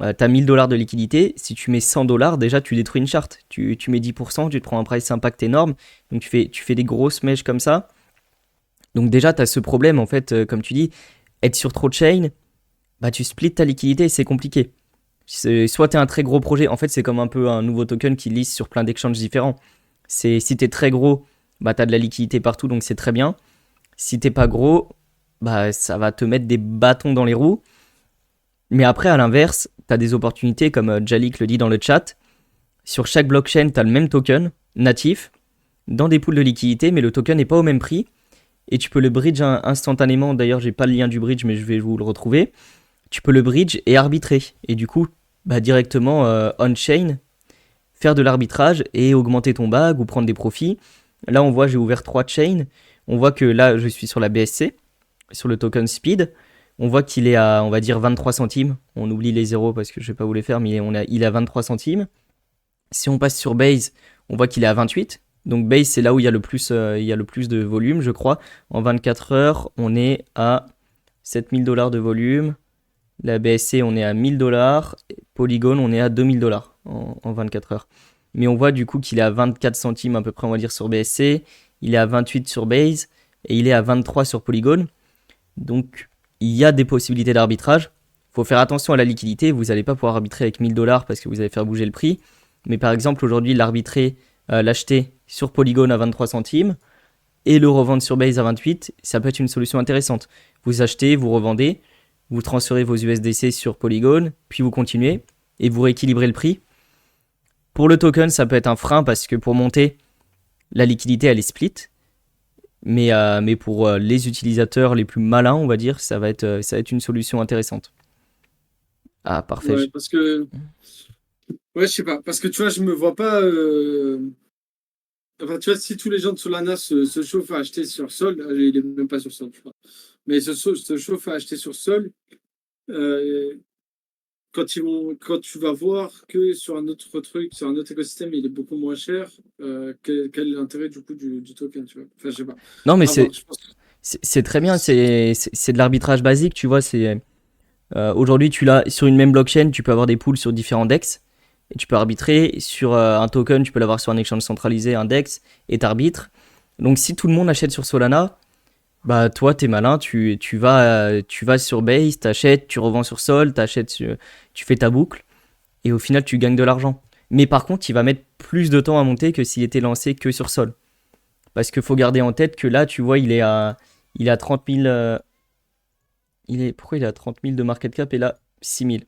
tu as 1000 $ de liquidité. Si tu mets 100 $, déjà tu détruis une charte. Tu mets 10%, tu te prends un price impact énorme. Donc tu fais des grosses mèches comme ça. Donc déjà, tu as ce problème, en fait, comme tu dis, être sur trop de chain, bah tu splits ta liquidité et c'est compliqué. Soit tu es un très gros projet, en fait c'est comme un peu un nouveau token qui liste sur plein d'exchanges différents. Si tu es très gros, bah tu as de la liquidité partout, donc c'est très bien. Si t'es pas gros, bah ça va te mettre des bâtons dans les roues. Mais après, à l'inverse, tu as des opportunités, comme Jalik le dit dans le chat. Sur chaque blockchain, tu as le même token natif dans des pools de liquidité, mais le token n'est pas au même prix. Et tu peux le bridge instantanément. D'ailleurs, j'ai pas le lien du bridge, mais je vais vous le retrouver. Tu peux le bridge et arbitrer. Et du coup, bah, directement on-chain, faire de l'arbitrage et augmenter ton bag ou prendre des profits. Là, on voit, j'ai ouvert 3 chains. On voit que là, je suis sur la BSC, sur le token Speed. On voit qu'il est à, on va dire, 23 centimes. On oublie les zéros parce que je ne vais pas vous les faire, mais il est à 23 centimes. Si on passe sur Base, on voit qu'il est à 28. Donc Base, c'est là où il y a le plus de volume, je crois. En 24 heures, on est à 7000 $ de volume. La BSC, on est à 1000 $. Polygon, on est à 2000 $ en 24 heures. Mais on voit du coup qu'il est à 24 centimes à peu près, on va dire, sur BSC. Il est à 28 sur Base et il est à 23 sur Polygon. Donc, il y a des possibilités d'arbitrage. Il faut faire attention à la liquidité. Vous n'allez pas pouvoir arbitrer avec 1000 $ parce que vous allez faire bouger le prix. Mais par exemple, aujourd'hui, l'acheter sur Polygon à 23 centimes et le revendre sur Base à 28, ça peut être une solution intéressante. Vous achetez, vous revendez, vous transférez vos USDC sur Polygon, puis vous continuez et vous rééquilibrez le prix. Pour le token, ça peut être un frein parce que pour monter, la liquidité, elle est split. Mais pour les utilisateurs les plus malins, on va dire, ça va être une solution intéressante. Ah, parfait. Ouais, parce que. Ouais, je sais pas. Parce que tu vois, je me vois pas. Enfin, tu vois, si tous les gens de Solana se chauffent à acheter sur Sol, il est même pas sur Sol, je crois. Mais se chauffent à acheter sur Sol, euh, quand tu vas voir que sur un autre truc, sur un autre écosystème, il est beaucoup moins cher, quel est l'intérêt du coup du token, tu vois? Enfin, je sais pas. Non, mais À voir, je pense. c'est très bien. C'est de l'arbitrage basique, tu vois. Aujourd'hui, tu l'as sur une même blockchain, tu peux avoir des pools sur différents DEX. Et tu peux arbitrer sur un token, tu peux l'avoir sur un exchange centralisé, un DEX, et t'arbitres. Donc si tout le monde achète sur Solana, bah toi t'es malin, tu vas sur Base, t'achètes, tu revends sur Sol, tu fais ta boucle, et au final tu gagnes de l'argent. Mais par contre, il va mettre plus de temps à monter que s'il était lancé que sur Sol. Parce qu'il faut garder en tête que là, tu vois, il est à 30 000. Pourquoi il est à 30 000 de market cap et là 6 000?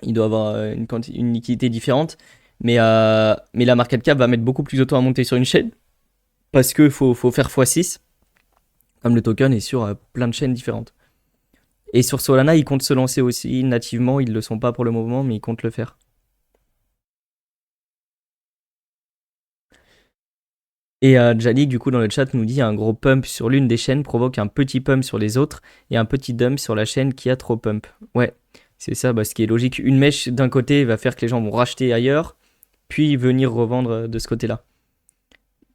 Il doit avoir une liquidité différente. Mais la market cap va mettre beaucoup plus de temps à monter sur une chaîne. Parce qu'il faut faire x6. Comme le token est sur plein de chaînes différentes. Et sur Solana, ils comptent se lancer aussi nativement. Ils ne le sont pas pour le moment, mais ils comptent le faire. Et Jalik, du coup, dans le chat, nous dit un gros pump sur l'une des chaînes provoque un petit pump sur les autres et un petit dump sur la chaîne qui a trop pump. Ouais, c'est ça, bah, ce qui est logique. Une mèche d'un côté va faire que les gens vont racheter ailleurs, puis venir revendre de ce côté-là.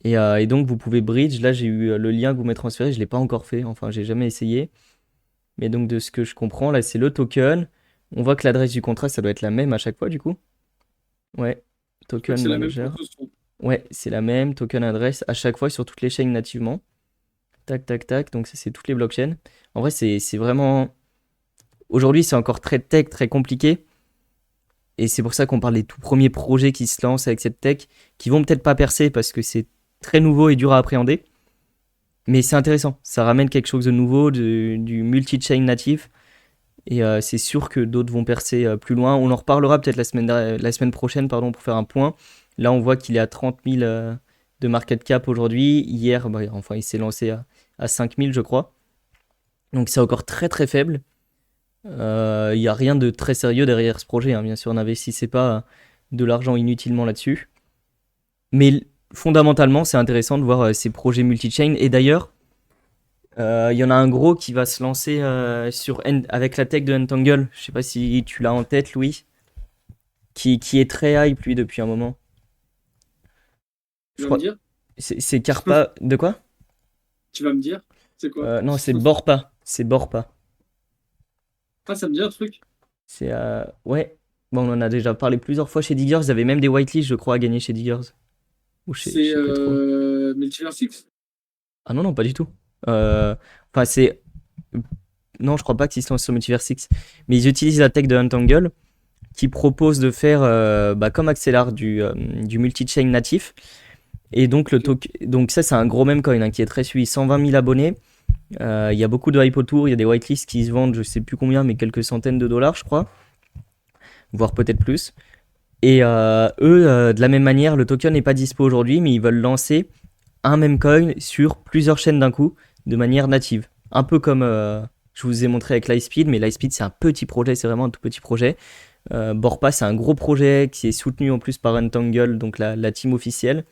Et donc, vous pouvez bridge. Là, j'ai eu le lien que vous m'avez transféré. Je ne l'ai pas encore fait. Enfin, j'ai jamais essayé. Mais donc, de ce que je comprends, là, c'est le token. On voit que l'adresse du contrat, ça doit être la même à chaque fois, du coup. Ouais, Je crois que token c'est la même pour manager. tous. Ouais, c'est la même, token adresse à chaque fois sur toutes les chaînes nativement. Tac, tac, tac. Donc, ça, c'est toutes les blockchains. En vrai, c'est vraiment. Aujourd'hui, c'est encore très tech, très compliqué. Et c'est pour ça qu'on parle des tout premiers projets qui se lancent avec cette tech, qui vont peut-être pas percer parce que c'est très nouveau et dur à appréhender. Mais c'est intéressant. Ça ramène quelque chose de nouveau, du multi-chain natif. Et c'est sûr que d'autres vont percer plus loin. On en reparlera peut-être la semaine prochaine, pardon, pour faire un point. Là, on voit qu'il est à 30 000 de market cap aujourd'hui. Hier, bah, enfin, il s'est lancé à 5 000, je crois. Donc, c'est encore très très faible. Il n'y a rien de très sérieux derrière ce projet, hein. Bien sûr, n'investissez pas de l'argent inutilement là-dessus. Mais fondamentalement, c'est intéressant de voir ces projets multi-chain. Et d'ailleurs, Il y en a un gros qui va se lancer avec la tech de Entangle. Je sais pas si tu l'as en tête, Louis. Qui est très hype, lui, depuis un moment. Tu Je vas me crois. dire? C'est Carpa. De quoi? Tu vas me dire? C'est quoi? Non, c'est Borpa. C'est Borpa. Ah, ça me dit un truc. C'est. Ouais. Bon, on en a déjà parlé plusieurs fois chez Diggers. Ils avaient même des whitelists, je crois, à gagner chez Diggers. Ou je C'est sais plus trop. Multiverse X? Ah non, non, pas du tout. Euh, Enfin, c'est. Non, je crois pas qu'ils se lancent sur Multiverse 6. Mais ils utilisent la tech de Untangle qui propose de faire, comme Axelar, du multi-chain natif. Et donc, Ok. donc ça, c'est un gros meme coin, hein, qui est très suivi. 120 000 abonnés. Il y a beaucoup de hype autour. Il y a des whitelists qui se vendent, je sais plus combien, mais quelques centaines de dollars, je crois. Voire peut-être plus. Et eux, de la même manière, le token n'est pas dispo aujourd'hui, mais ils veulent lancer un même coin sur plusieurs chaînes d'un coup, de manière native. Un peu comme je vous ai montré avec Lightspeed, mais Lightspeed c'est un petit projet, c'est vraiment un tout petit projet. Borpa c'est un gros projet qui est soutenu en plus par Untangle, donc la team officielle.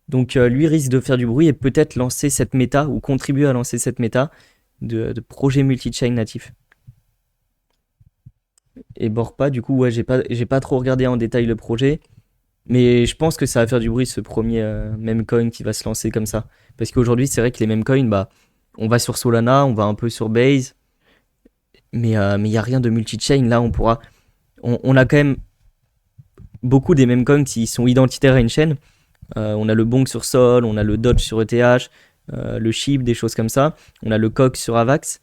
Donc lui risque de faire du bruit et peut-être lancer cette méta ou contribuer à lancer cette méta de projet multi-chain natif. Et Borpa, du coup, ouais, j'ai pas trop regardé en détail le projet, mais je pense que ça va faire du bruit ce premier meme coin qui va se lancer comme ça. Parce qu'aujourd'hui, c'est vrai que les meme coins, bah, on va sur Solana, on va un peu sur Base, mais il n'y a rien de multi-chain. Là, on a quand même beaucoup des meme coins qui sont identitaires à une chaîne. On a le Bonk sur Sol, on a le Dodge sur ETH, le SHIB, des choses comme ça. On a le Coq sur Avax.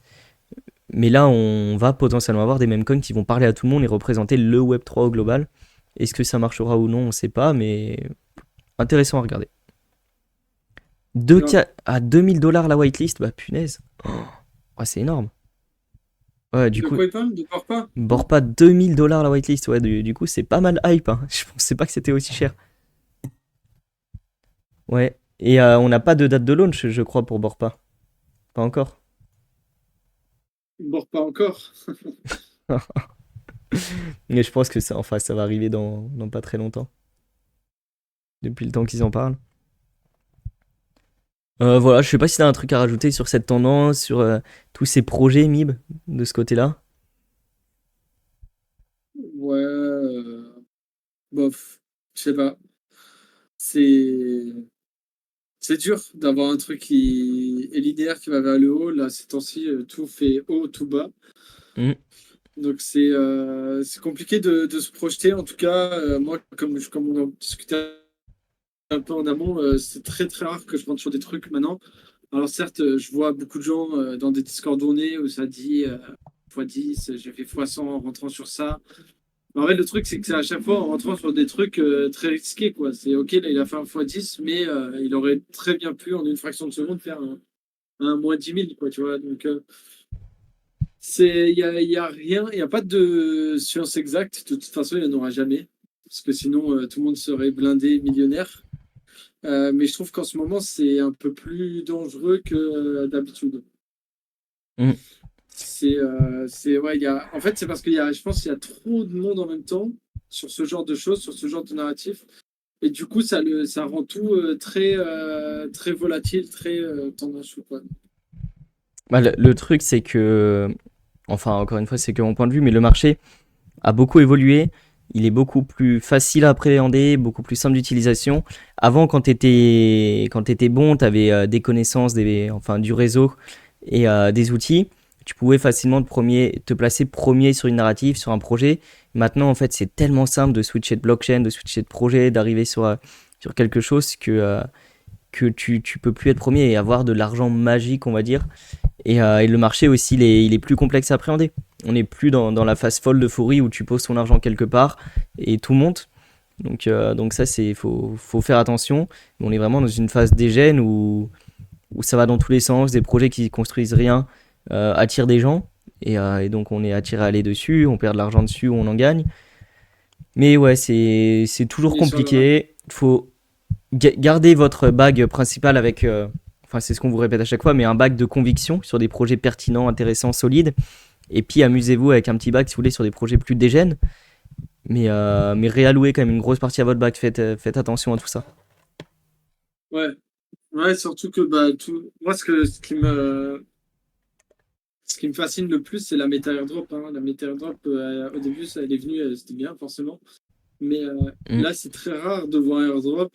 Mais là, on va potentiellement avoir des meme coins qui vont parler à tout le monde et représenter le Web3 au global. Est-ce que ça marchera ou non, on ne sait pas, mais intéressant à regarder. Grave. À 2000 $ la whitelist, bah punaise. Oh, c'est énorme. Ouais, du De coup, quoi il parle? De Corpa? Borpa 2000 $ la whitelist. Ouais, du coup, c'est pas mal hype, hein. Je pensais pas que c'était aussi cher. Ouais. Et on n'a pas de date de launch, je crois, pour Borpa. Pas encore. Bon, pas encore. Mais je pense que ça va arriver dans pas très longtemps. Depuis le temps qu'ils en parlent. Voilà, je sais pas si t'as un truc à rajouter sur cette tendance, sur tous ces projets MIB de ce côté-là. Ouais, bof. Je sais pas. C'est c'est dur d'avoir un truc qui est linéaire qui va vers le haut. Là, ces temps-ci, tout fait haut, tout bas. Hmm. Donc c'est compliqué de se projeter. En tout cas, moi, comme on en discutait un peu en amont, c'est très très rare que je rentre sur des trucs maintenant. Alors certes, je vois beaucoup de gens dans des Discord donnés où ça dit x10, j'ai fait x100 en rentrant sur ça. Mais en fait, le truc, c'est que c'est à chaque fois en rentrant sur des trucs très risqués, quoi. C'est ok, là, il a fait un x10, mais il aurait très bien pu, en une fraction de seconde, faire un moins 10 000, quoi, tu vois. Donc, il y a rien, il n'y a pas de science exacte. De toute façon, il n'y en aura jamais. Parce que sinon, tout le monde serait blindé millionnaire. Mais je trouve qu'en ce moment, c'est un peu plus dangereux que d'habitude. Hmm. Ouais, en fait, c'est parce je pense qu'il y a trop de monde en même temps sur ce genre de choses, sur ce genre de narratif. Et du coup, ça rend tout très volatile, très tendancieux, quoi. Bah, le truc, c'est que, enfin, encore une fois, c'est que mon point de vue, mais le marché a beaucoup évolué. Il est beaucoup plus facile à appréhender, beaucoup plus simple d'utilisation. Avant, quand t'étais bon, t'avais des connaissances, enfin, du réseau et des outils. Tu pouvais facilement te placer premier sur une narrative, sur un projet. Maintenant, en fait, c'est tellement simple de switcher de blockchain, de switcher de projet, d'arriver sur quelque chose que tu peux plus être premier et avoir de l'argent magique, on va dire. Et le marché aussi, il est plus complexe à appréhender. On n'est plus dans la phase folle d'euphorie où tu poses ton argent quelque part et tout monte. Donc ça, faut faire attention. On est vraiment dans une phase dégène où ça va dans tous les sens. Des projets qui construisent rien attirent des gens. Et donc on est attiré à aller dessus, on perd de l'argent dessus, on en gagne. Mais ouais, c'est toujours Mais sur le... compliqué. Il faut garder votre bague principale avec, enfin c'est ce qu'on vous répète à chaque fois, mais un bague de conviction sur des projets pertinents, intéressants, solides. Et puis amusez-vous avec un petit bague si vous voulez sur des projets plus dégènes. Mais réallouez quand même une grosse partie à votre bague. Faites attention à tout ça. Ouais. Ouais, surtout que moi, ce qui me fascine le plus, c'est la méta airdrop, hein. La méta airdrop, au début, elle est venue, c'était bien, forcément. Mais Mm, là, c'est très rare de voir un airdrop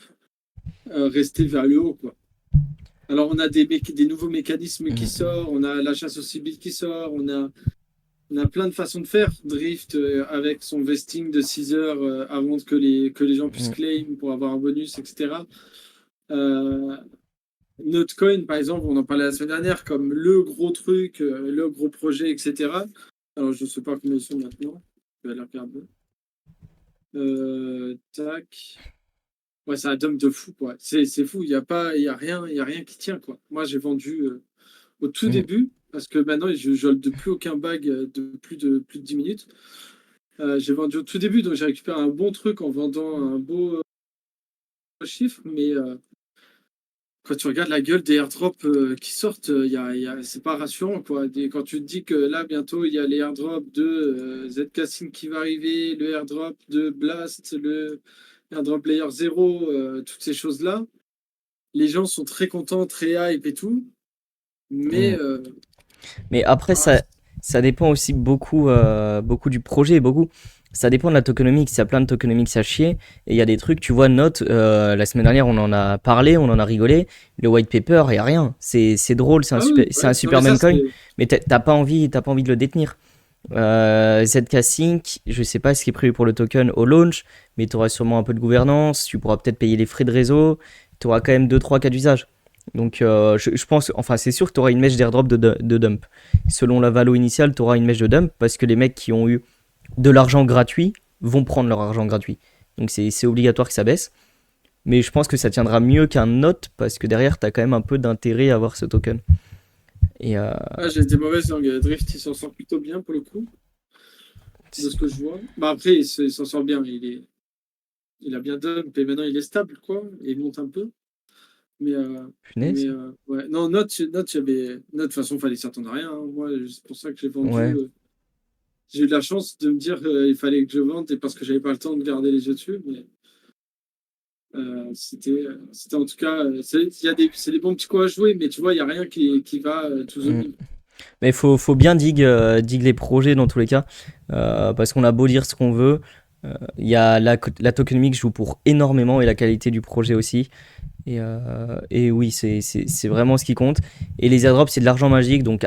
rester vers le haut, quoi. Alors, on a des nouveaux mécanismes qui mm, sortent, on a la chasse au civil qui sort, on a plein de façons de faire. Drift avec son vesting de 6 heures avant que les gens puissent mm, claim pour avoir un bonus, etc. Euh, Notcoin, par exemple, on en parlait la semaine dernière, comme le gros truc, le gros projet, etc. Alors, je ne sais pas combien ils sont maintenant. Je vais aller regarder. Tac. Ouais, c'est un dump de fou, quoi. C'est fou. Il y a rien qui tient, quoi. Moi, j'ai vendu au tout mm. début, parce que maintenant, je ne plus aucun bag de plus de 10 minutes. J'ai vendu au tout début, donc j'ai récupéré un bon truc en vendant un beau chiffre, mais quand tu regardes la gueule des airdrops qui sortent, c'est pas rassurant, quoi. Quand tu te dis que là, bientôt, il y a les airdrops de ZK-Sync qui va arriver, le airdrop de Blast, le airdrop Layer 0, toutes ces choses-là, les gens sont très contents, très hype et tout, mais Mm. Mais après, ah, ça dépend aussi beaucoup, beaucoup du projet, beaucoup. Ça dépend de la tokenomics. Il y a plein de tokenomics à chier. Et il y a des trucs, tu vois, Note, la semaine dernière, on en a parlé, on en a rigolé. Le white paper, il n'y a rien. C'est drôle, oui, c'est un ouais. Non, super mais ça, meme coin, c'est mais t'as pas envie de le détenir. ZK Sync, je sais pas ce qui est prévu pour le token au launch, mais tu auras sûrement un peu de gouvernance, tu pourras peut-être payer les frais de réseau, tu auras quand même deux trois cas d'usage. Donc je pense, enfin c'est sûr que tu auras une mèche d'airdrop de dump. Selon la valo initiale, tu auras une mèche de dump parce que les mecs qui ont eu de l'argent gratuit vont prendre leur argent gratuit. Donc c'est obligatoire que ça baisse. Mais je pense que ça tiendra mieux qu'un note parce que derrière, tu as quand même un peu d'intérêt à avoir ce token. Et j'ai des mauvaises langues. Drift, il s'en sort plutôt bien pour le coup, de ce que je vois. Bah, après, il s'en sort bien. Il a bien dump et maintenant il est stable, quoi. Et il monte un peu. Mais, punaise. ouais. Non, Note, de toute façon, il fallait s'attendre à rien, hein. Moi, c'est pour ça que j'ai vendu. Ouais. J'ai eu de la chance de me dire qu'il fallait que je vende et parce que j'avais pas le temps de garder les yeux dessus. Mais c'était en tout cas. C'est des bons petits coups à jouer, mais tu vois, il n'y a rien qui va to the Mm. moon. Mais faut bien dig les projets dans tous les cas, parce qu'on a beau dire ce qu'on veut, il y a la tokenomics joue pour énormément et la qualité du projet aussi. Et oui, c'est vraiment ce qui compte. Et les airdrops, c'est de l'argent magique, donc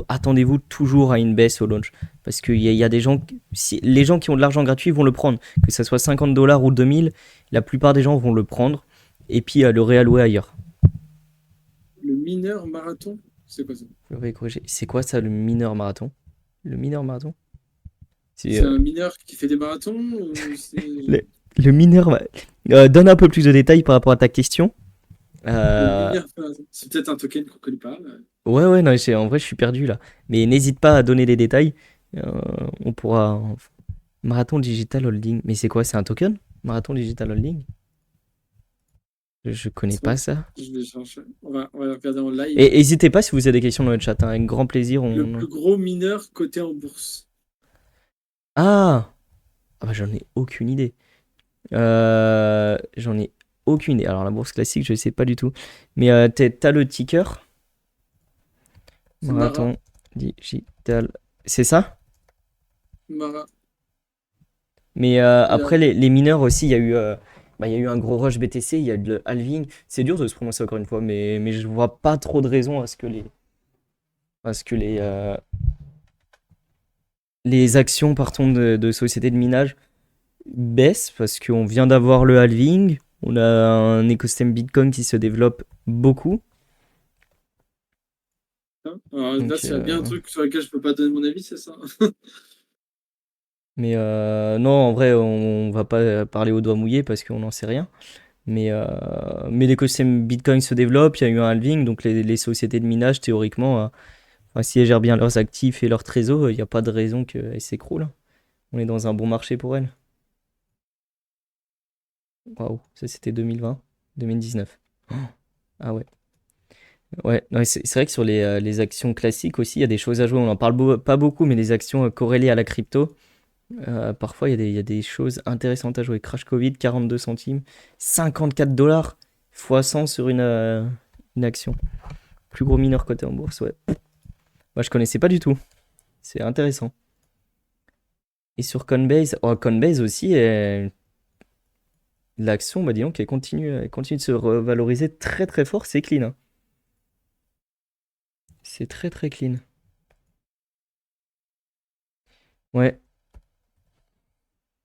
attendez-vous toujours à une baisse au launch. Parce qu'il y a des gens, si, les gens qui ont de l'argent gratuit vont le prendre, que ce soit 50 $ ou 2000, la plupart des gens vont le prendre et puis le réallouer ailleurs. Le mineur marathon, c'est quoi ça? Je vais corriger. C'est quoi ça, le mineur marathon? Le mineur marathon? C'est C'est un mineur qui fait des marathons ou c'est le, le mineur. Donne un peu plus de détails par rapport à ta question. le Euh, mineur marathon? C'est peut-être un token qu'on connaît pas. ouais, non, en vrai, je suis perdu là. Mais n'hésite pas à donner des détails. Euh, on pourra. Marathon Digital Holding. Mais c'est quoi? C'est un token? Marathon Digital Holding? Je connais Ça, pas ça. je vais chercher. On va le regarder en live. Et n'hésitez pas si vous avez des questions dans le chat, hein. Avec grand plaisir. Le plus gros mineur coté en bourse. Ah! Ah bah, j'en ai aucune idée. J'en ai aucune idée. Alors, la bourse classique, je sais pas du tout. Mais t'as le ticker. C'est Mara. Marathon Digital. C'est ça? Mara. Mais Et là, après, les mineurs aussi, il y a eu un gros rush BTC, il y a eu le halving. C'est dur de se prononcer encore une fois, mais je vois pas trop de raison à ce que les actions partons de sociétés de minage baissent parce qu'on vient d'avoir le halving. On a un écosystème Bitcoin qui se développe beaucoup. hein. Alors là, Donc, s'il y a bien un truc sur lequel je peux pas donner mon avis, c'est ça. mais non, en vrai, on va pas parler au doigt mouillé parce qu'on n'en sait rien. Mais l'écosystème Bitcoin se développe, il y a eu un halving, donc les sociétés de minage, théoriquement, enfin, si elles gèrent bien leurs actifs et leurs trésors, il n'y a pas de raison qu'elles s'écroulent. On est dans un bon marché pour elles. Waouh, ça c'était 2020, 2019. Oh, ah ouais. Ouais, non, c'est vrai que sur les actions classiques aussi, il y a des choses à jouer. On en parle pas beaucoup, mais les actions corrélées à la crypto, parfois il y a des choses intéressantes à jouer. Crash Covid, 42 centimes, 54 $ fois 100 sur une action. Plus gros mineur coté en bourse, ouais. Moi, je connaissais pas du tout. C'est intéressant. Et sur Coinbase, oh, Coinbase aussi, l'action, bah dis donc, elle continue de se revaloriser très très fort. C'est clean, hein. C'est très très clean. Ouais.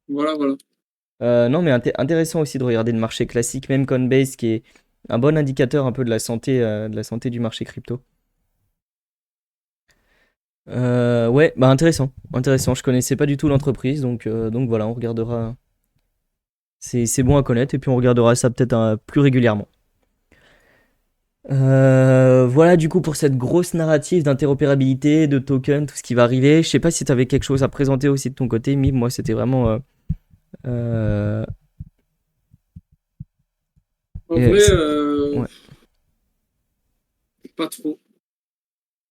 Voilà, voilà. Non, mais intéressant aussi de regarder le marché classique, même Coinbase, qui est un bon indicateur un peu de la santé du marché crypto. Ouais, bah intéressant, intéressant. Je connaissais pas du tout l'entreprise, donc voilà, on regardera. C'est bon à connaître, et puis on regardera ça peut-être plus régulièrement. Voilà du coup pour cette grosse narrative d'interopérabilité, de token, tout ce qui va arriver. Je sais pas si tu avais quelque chose à présenter aussi de ton côté, Mib. Moi, c'était vraiment. Euh, En vrai, ouais, pas trop.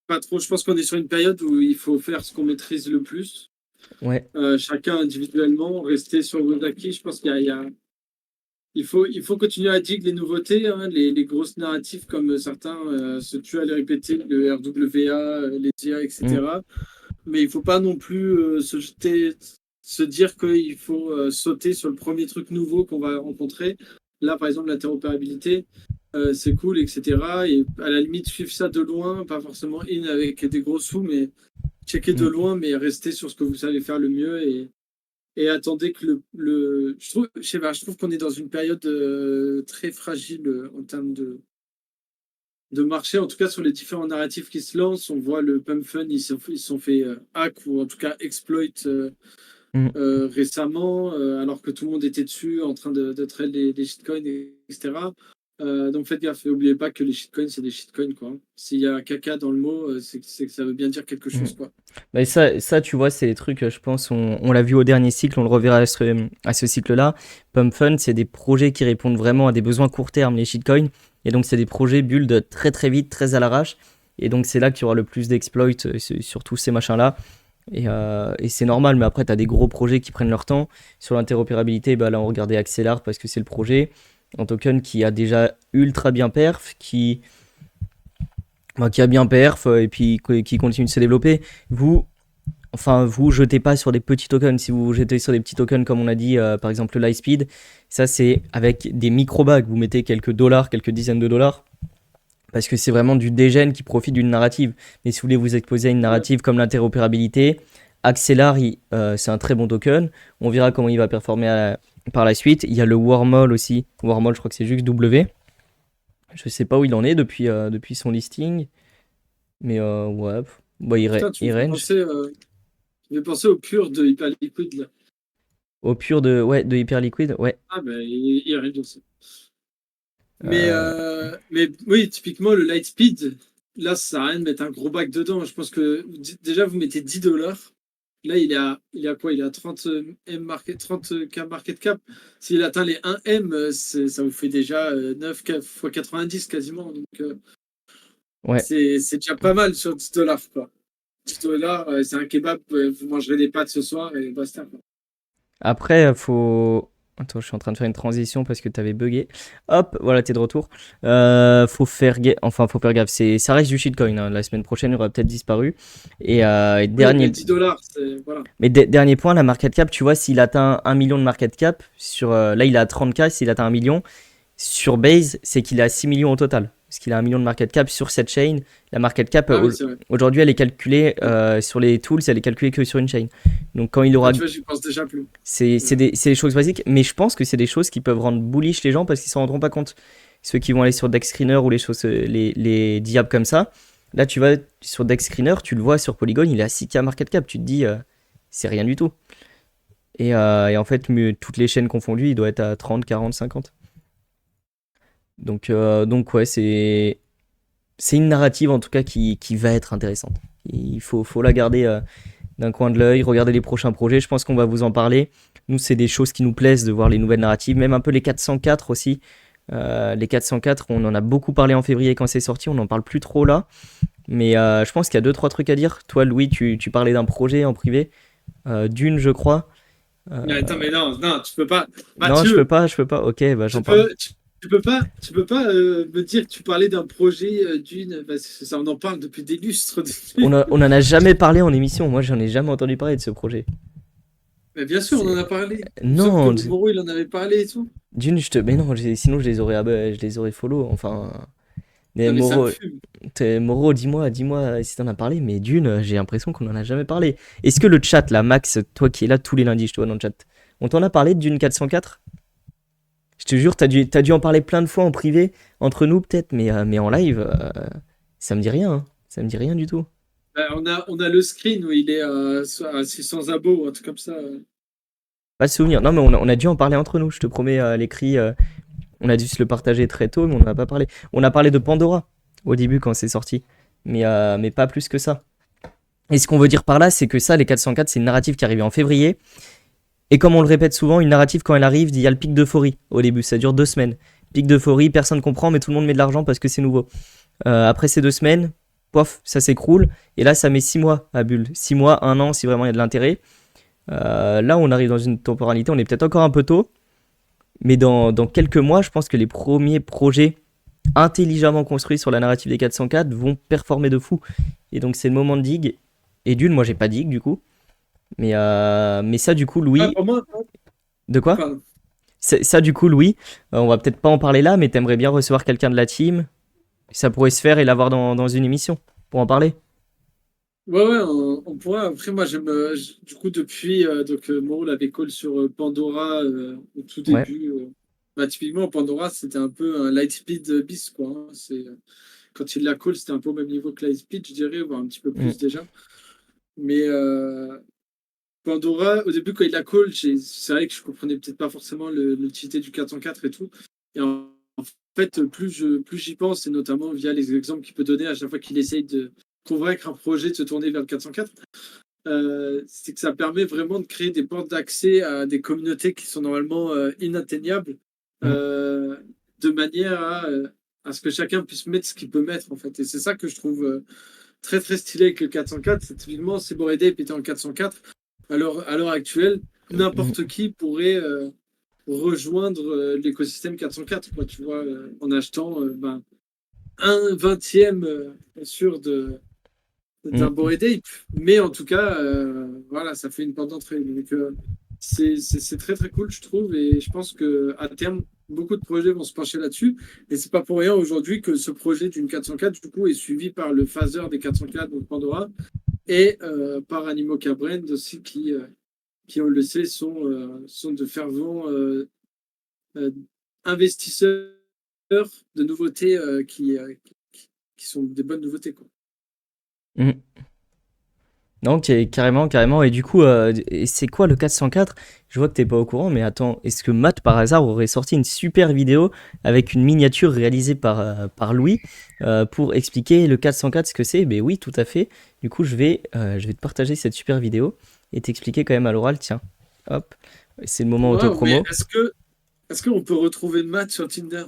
Pas trop. Je pense qu'on est sur une période où il faut faire ce qu'on maîtrise le plus. ouais. Chacun individuellement, rester sur vos acquis. Je pense il faut continuer à dire les nouveautés, hein, les grosses narratives comme certains se tuent à les répéter, le RWA, les IA, Mm, etc. Mais il faut pas non plus se dire qu'il faut sauter sur le premier truc nouveau qu'on va rencontrer. Là, par exemple, l'interopérabilité, c'est cool, etc. Et à la limite, suivre ça de loin, pas forcément in avec des gros sous, mais checker de mm, loin, mais rester sur ce que vous savez faire le mieux et attendez que je sais pas, je trouve qu'on est dans une période très fragile en termes de marché, en tout cas sur les différents narratifs qui se lancent. On voit le pump fund, ils se sont fait hack ou en tout cas exploit mm. récemment, alors que tout le monde était dessus en train de trade les shitcoins, etc. Donc faites gaffe et n'oubliez pas que les shitcoins, c'est des shitcoins, quoi. S'il y a caca dans le mot, c'est que ça veut bien dire quelque Mm. chose, quoi. Bah, ça, tu vois, c'est des trucs, je pense, on l'a vu au dernier cycle, on le reverra à ce cycle-là. Pump Fund, c'est des projets qui répondent vraiment à des besoins court terme, les shitcoins. Et donc, c'est des projets build très très vite, très à l'arrache. Et donc, c'est là qu'il y aura le plus d'exploits sur tous ces machins-là. Et c'est normal, mais après, tu as des gros projets qui prennent leur temps. Sur l'interopérabilité, bah, là, on regardait Axelar parce que c'est le projet. Un token qui a déjà ultra bien perf, qui a bien perf et puis qui continue de se développer. Vous jetez pas sur des petits tokens. Si vous jetez sur des petits tokens, comme on a dit, par exemple le Lightspeed, ça c'est avec des micro-bags. Vous mettez quelques dollars, quelques dizaines de dollars, parce que c'est vraiment du dégène qui profite d'une narrative. Mais si vous voulez vous exposer à une Ouais. narrative comme l'interopérabilité, Axelar, c'est un très bon token. On verra comment il va performer par la suite. Il y a le Wormhole aussi. Wormhole, je crois que c'est juste W. Je sais pas où il en est depuis son listing. Mais ouais, bah, Putain, tu me il fais range. penser, au pur de Hyperliquid, là. Au pur de, ouais, de Hyperliquid, ouais. Ah, ben, il arrive aussi. Euh, Mais oui, typiquement, le Lightspeed, là, ça sert à rien de mettre un gros bac dedans. Je pense que déjà, vous mettez 10 dollars. Là, il est à quoi? Il est à 30 M market, 30 K market cap. S'il atteint les 1 M, ça vous fait déjà 9 fois 90 quasiment. Donc, ouais. c'est déjà pas mal sur 10 dollars, quoi. 10 dollars, c'est un kebab, vous mangerez des pâtes ce soir et basta, quoi. Après, faut. Attends, je suis en train de faire une transition parce que t'avais bugué. Hop, voilà, t'es de retour. Faut faire gaffe. Ça reste du shitcoin, hein. La semaine prochaine, il aura peut-être disparu. Et Oui, mais 10 dollars, voilà. dernier point, la market cap, tu vois, s'il atteint 1 million de market cap, là, il est à 30K. S'il atteint 1 million, sur Base, c'est qu'il est à 6 millions au total. Parce qu'il a 1 million de market cap sur cette chain. La market cap, Ah oui, c'est vrai. aujourd'hui, elle est calculée sur les tools, elle est calculée que sur une chain. Donc quand il Ah, aura. tu vois, j'y pense déjà plus. C'est Ouais. des choses basiques, mais je pense que c'est des choses qui peuvent rendre bullish les gens parce qu'ils s'en rendront pas compte. Ceux qui vont aller sur Dex Screener ou les diables comme ça, là tu vas sur Dex Screener, tu le vois sur Polygon, il est à 6K market cap. Tu te dis, c'est rien du tout. Et en fait, toutes les chaînes confondues, il doit être à 30, 40, 50. Donc ouais, c'est une narrative en tout cas qui va être intéressante. Il faut la garder d'un coin de l'œil, regarder les prochains projets. Je pense qu'on va vous en parler. Nous, c'est des choses qui nous plaisent de voir les nouvelles narratives, même un peu les 404 aussi. Les 404, on en a beaucoup parlé en février quand c'est sorti, on n'en parle plus trop là. Mais je pense qu'il y a deux trois trucs à dire. Toi, Louis, tu parlais d'un projet en privé, d'une, je crois. Euh, Mais attends, mais non, non, tu peux pas. non, je peux Mathieu, pas, je peux pas. Ok, bah tu j'en parle. peux. tu peux pas me dire que tu parlais d'un projet d'une, parce que ça, on en parle depuis des lustres. On en a jamais parlé en émission. Moi, j'en ai jamais entendu parler de ce projet. Mais bien sûr, on en a C'est... parlé. Il me semble que Non, Moreau, il en avait parlé et tout. mais non, sinon je les aurais follow. Enfin, mais Non, mais ça me Moro, fume. Moro, dis-moi si t'en as parlé. Mais d'une, j'ai l'impression qu'on en a jamais parlé. Est-ce que le chat, là, Max, toi qui es là tous les lundis, je te vois dans le chat, on t'en a parlé de Dune 404? Je te jure, t'as dû en parler plein de fois en privé, entre nous peut-être, mais en live, ça me dit rien, hein. Ça me dit rien du tout. Bah, on a le screen où il est à 600 abos ou un truc comme ça. Pas de souvenir. Non, mais on a dû en parler entre nous, je te promets, à l'écrit. On a dû se le partager très tôt, mais on n'en a pas parlé. On a parlé de Pandora au début quand c'est sorti, mais pas plus que ça. Et ce qu'on veut dire par là, c'est que ça, les 404, c'est une narrative qui est arrivée en février. Et comme on le répète souvent, une narrative, quand elle arrive, il y a le pic d'euphorie au début. Ça dure 2 semaines. Pic d'euphorie, personne comprend, mais tout le monde met de l'argent parce que c'est nouveau. Après ces 2 semaines, pof, ça s'écroule. Et là, ça met 6 mois à bulle. 6 mois, un an, si vraiment il y a de l'intérêt. Là, on arrive dans une temporalité, on est peut-être encore un peu tôt. Mais dans quelques mois, je pense que les premiers projets intelligemment construits sur la narrative des 404 vont performer de fou. Et donc, c'est le moment de digue. Et d'une, moi, j'ai pas digue du coup. Mais ça, du coup, Ah, Louis. au moins, De quoi? pardon. Ça, du coup, Louis, on va peut-être pas en parler là, mais t'aimerais bien recevoir quelqu'un de la team. Ça pourrait se faire et l'avoir dans une émission pour en parler. Ouais, ouais, on pourrait. Après, moi, du coup, depuis, Moreau l'avait call sur Pandora au tout Ouais. début. Bah, typiquement, Pandora, c'était un peu un Lightspeed bis, quoi. Hein. Quand il l'a call, c'était un peu au même niveau que Lightspeed, je dirais, voire un petit peu Mm. plus déjà. Mais Pandora, au début, quand il l'a call, c'est vrai que je comprenais peut-être pas forcément l'utilité du 404 et tout. Et en fait, plus j'y pense, et notamment via les exemples qu'il peut donner à chaque fois qu'il essaye de convaincre un projet de se tourner vers le 404, c'est que ça permet vraiment de créer des portes d'accès à des communautés qui sont normalement inatteignables, Mm. euh, de manière à ce que chacun puisse mettre ce qu'il peut mettre, en fait. Et c'est ça que je trouve très très stylé avec le 404. C'est typiquement, si Bored Ape était en 404, à l'heure actuelle, Mm. n'importe qui pourrait rejoindre l'écosystème 404, quoi, tu vois, en achetant ben, un vingtième, bien sûr, d'un Mm. Bored Ape. Mais en tout cas, voilà, ça fait une porte d'entrée. Donc, c'est très très cool, je trouve. Et je pense qu'à terme, beaucoup de projets vont se pencher là-dessus. Et c'est pas pour rien aujourd'hui que ce projet d'une 404, du coup, est suivi par le phaser des 404, donc Pandora, et par Animoca Brand aussi, qui, on le sait, sont de fervents euh, investisseurs de nouveautés qui sont des bonnes nouveautés, quoi. Mm. Non, carrément, carrément. Et du coup, et c'est quoi le 404? Je vois que t'es pas au courant, mais attends, est-ce que Matt, par hasard, aurait sorti une super vidéo avec une miniature réalisée par Louis pour expliquer le 404, ce que c'est? Ben oui, tout à fait. Du coup, je vais te partager cette super vidéo et t'expliquer quand même à l'oral. Tiens, hop, c'est le moment Wow, mais auto-promo. est-ce qu'on peut retrouver Matt sur Tinder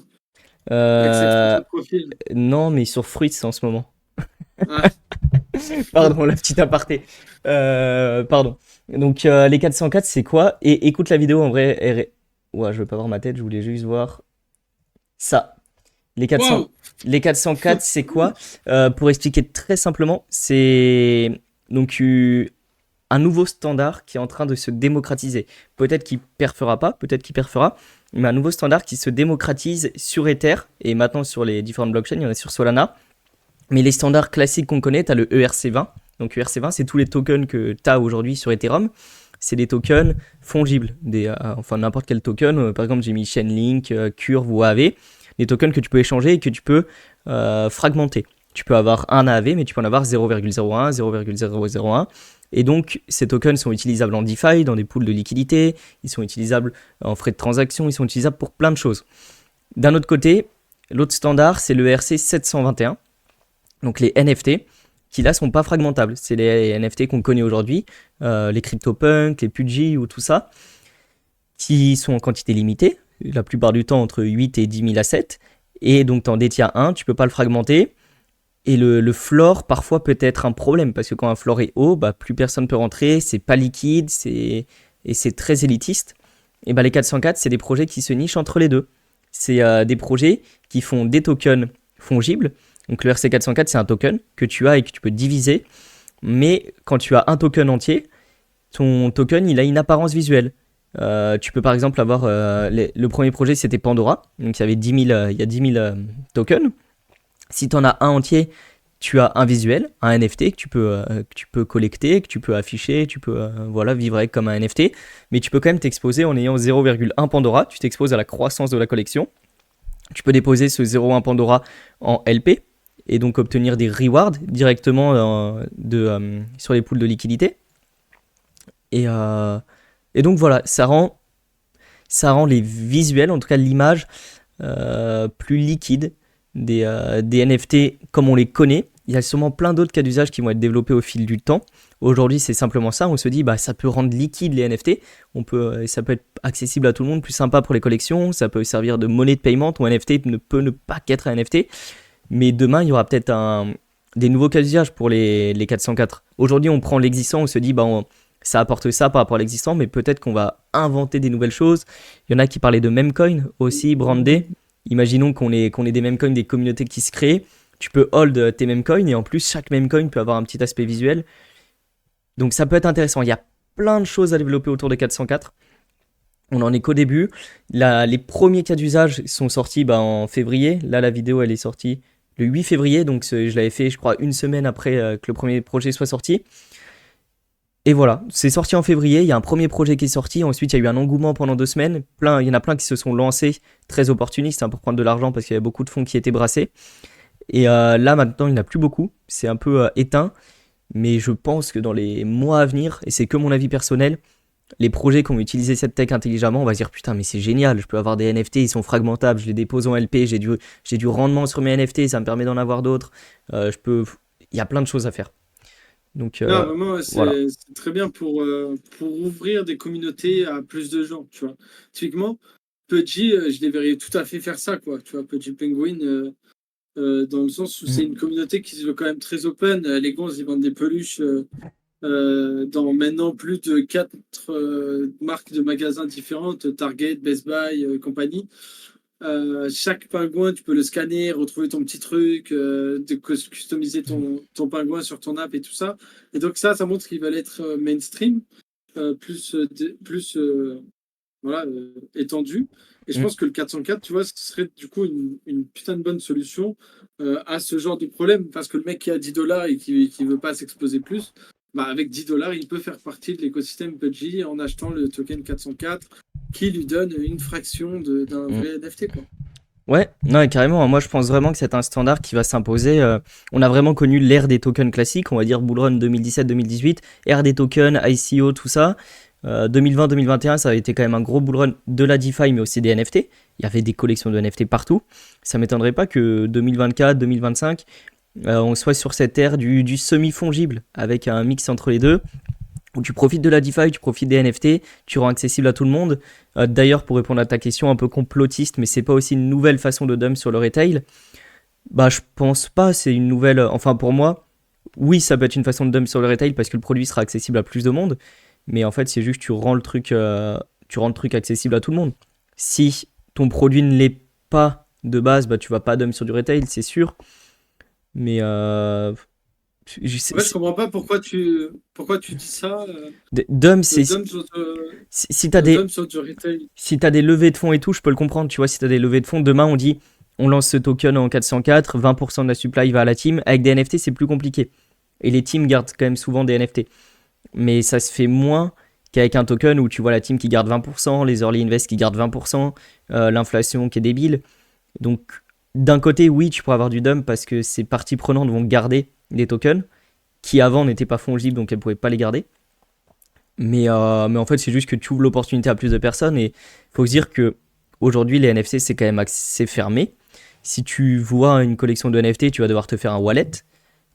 avec cette Euh, photo de profil? non, mais sur Fruits en ce moment. Ah, Pardon, la petite aparté. Pardon. Donc, les 404, c'est quoi? Et écoute la vidéo en vrai. Ouais, je veux pas voir ma tête, je voulais juste voir ça. Les 400, wow! les 404, c'est quoi? Pour expliquer très simplement, c'est donc un nouveau standard qui est en train de se démocratiser. Peut-être qu'il perfera pas, peut-être qu'il perfera, mais un nouveau standard qui se démocratise sur Ether et maintenant sur les différentes blockchains. Il y en a sur Solana. Mais les standards classiques qu'on connaît, tu as le ERC20. Donc ERC20, c'est tous les tokens que tu as aujourd'hui sur Ethereum. C'est des tokens fongibles, enfin n'importe quel token. Par exemple, j'ai mis Chainlink, Curve ou AAV. Des tokens que tu peux échanger et que tu peux fragmenter. Tu peux avoir un AAV, mais tu peux en avoir 0,01, 0,001. Et donc, ces tokens sont utilisables en DeFi, dans des pools de liquidité. Ils sont utilisables en frais de transaction. Ils sont utilisables pour plein de choses. D'un autre côté, l'autre standard, c'est le ERC 721. Donc les NFT, qui là sont pas fragmentables. C'est les NFT qu'on connaît aujourd'hui, les CryptoPunk, les Pudgy ou tout ça, qui sont en quantité limitée, la plupart du temps entre 8 et 10 000 assets. Et donc tu en détiens un, tu peux pas le fragmenter. Et le floor parfois peut être un problème, parce que quand un floor est haut, bah, plus personne peut rentrer, c'est pas liquide, et c'est très élitiste. Et bah, les 404, c'est des projets qui se nichent entre les deux. c'est des projets qui font des tokens fongibles. Donc le RC404, c'est un token que tu as et que tu peux diviser. Mais quand tu as un token entier, ton token, il a une apparence visuelle. Tu peux par exemple avoir... le premier projet, c'était Pandora. Donc il y avait 10 000, il y a 10 000 tokens. Si tu en as un entier, tu as un visuel, un NFT que tu peux collecter, que tu peux afficher, tu peux voilà, vivre avec comme un NFT. Mais tu peux quand même t'exposer en ayant 0,1 Pandora. Tu t'exposes à la croissance de la collection. Tu peux déposer ce 0,1 Pandora en LP et donc obtenir des rewards directement sur les pools de liquidité. Et, euh, et donc voilà, ça rend les visuels, en tout cas l'image, plus liquide des NFT comme on les connaît. Il y a sûrement plein d'autres cas d'usage qui vont être développés au fil du temps. Aujourd'hui, c'est simplement ça. On se dit, bah, ça peut rendre liquide les NFT. Ça peut être accessible à tout le monde, plus sympa pour les collections. Ça peut servir de monnaie de paiement. Ton NFT ne peut ne pas qu'être un NFT. Mais demain, il y aura peut-être des nouveaux cas d'usage pour les 404. Aujourd'hui, on prend l'existant, on se dit, bah, ça apporte ça par rapport à l'existant, mais peut-être qu'on va inventer des nouvelles choses. Il y en a qui parlaient de memecoin aussi, brandé. Imaginons qu'on ait des memecoins, des communautés qui se créent. Tu peux hold tes memecoins et en plus, chaque memecoin peut avoir un petit aspect visuel. Donc ça peut être intéressant. Il y a plein de choses à développer autour de 404. On en est qu'au début. Les premiers cas d'usage sont sortis en février. Là, la vidéo, elle est sortie le 8 février. Donc je l'avais fait, je crois, une semaine après que le premier projet soit sorti. Et voilà, c'est sorti en février. Il y a un premier projet qui est sorti. Ensuite, il y a eu un engouement pendant 2 semaines. Il y en a plein qui se sont lancés, très opportunistes, pour prendre de l'argent parce qu'il y avait beaucoup de fonds qui étaient brassés. Et là, maintenant, il n'y en a plus beaucoup. C'est un peu éteint. Mais je pense que dans les mois à venir, et c'est que mon avis personnel, les projets qui ont utilisé cette tech intelligemment, on va se dire putain, mais c'est génial, je peux avoir des NFT, ils sont fragmentables, je les dépose en LP, j'ai du rendement sur mes NFT, ça me permet d'en avoir d'autres. Il y a plein de choses à faire. Donc Non, vraiment, voilà. c'est très bien pour ouvrir des communautés à plus de gens, tu vois. Typiquement, Pudgy, je les verrais tout à fait faire ça, quoi. Tu vois, Pudgy Penguin, dans le sens où c'est Mhm. une communauté qui se veut quand même très open. Les gonzes, ils vendent des peluches dans maintenant plus de 4 marques de magasins différentes, Target, Best Buy, compagnie. Chaque pingouin, tu peux le scanner, retrouver ton petit truc, customiser ton pingouin sur ton app et tout ça. Et donc ça montre qu'ils veulent être mainstream, plus voilà, étendu. Et je Mhm. pense que le 404, tu vois, ce serait du coup une putain de bonne solution à ce genre de problème. Parce que le mec qui a 10 dollars et qui veut pas s'exposer plus, bah avec 10 dollars, il peut faire partie de l'écosystème Pudgy en achetant le token 404 qui lui donne une fraction d'un Mhm. vrai NFT, quoi. Ouais, non, et carrément, moi je pense vraiment que c'est un standard qui va s'imposer. On a vraiment connu l'ère des tokens classiques, on va dire Bullrun 2017-2018, ère des tokens, ICO, tout ça. 2020-2021, ça a été quand même un gros bullrun de la DeFi, mais aussi des NFT. Il y avait des collections de NFT partout. Ça m'étonnerait pas que 2024-2025, on soit sur cette ère du semi-fongible, avec un mix entre les deux où tu profites de la DeFi, tu profites des NFT, tu rends accessible à tout le monde. D'ailleurs, pour répondre à ta question un peu complotiste, mais c'est pas aussi une nouvelle façon de dump sur le retail. Bah, je pense pas, c'est une nouvelle. Enfin, pour moi, oui, ça peut être une façon de dump sur le retail parce que le produit sera accessible à plus de monde. Mais en fait, c'est juste que tu rends le truc accessible à tout le monde. Si ton produit ne l'est pas de base, bah, tu vas pas dump sur du retail, c'est sûr. Mais En fait, je comprends pas pourquoi tu dis ça, dump, le c'est dump sur, si t'as le des dump sur du retail. si t'as des levées de fonds et tout, je peux le comprendre. Tu vois, si t'as des levées de fonds, demain on dit on lance ce token en 404, 20% de la supply va à la team. Avec des NFT, c'est plus compliqué. Et les teams gardent quand même souvent des NFT. Mais ça se fait moins qu'avec un token où tu vois la team qui garde 20%, les early invest qui gardent 20%, l'inflation qui est débile. Donc, d'un côté, oui, tu pourras avoir du dump parce que ces parties prenantes vont garder des tokens qui avant n'étaient pas fongibles, donc elles ne pouvaient pas les garder. Mais en fait, c'est juste que tu ouvres l'opportunité à plus de personnes et il faut se dire que aujourd'hui, les NFT, c'est quand même assez fermé. Si tu vois une collection de NFT, tu vas devoir te faire un wallet.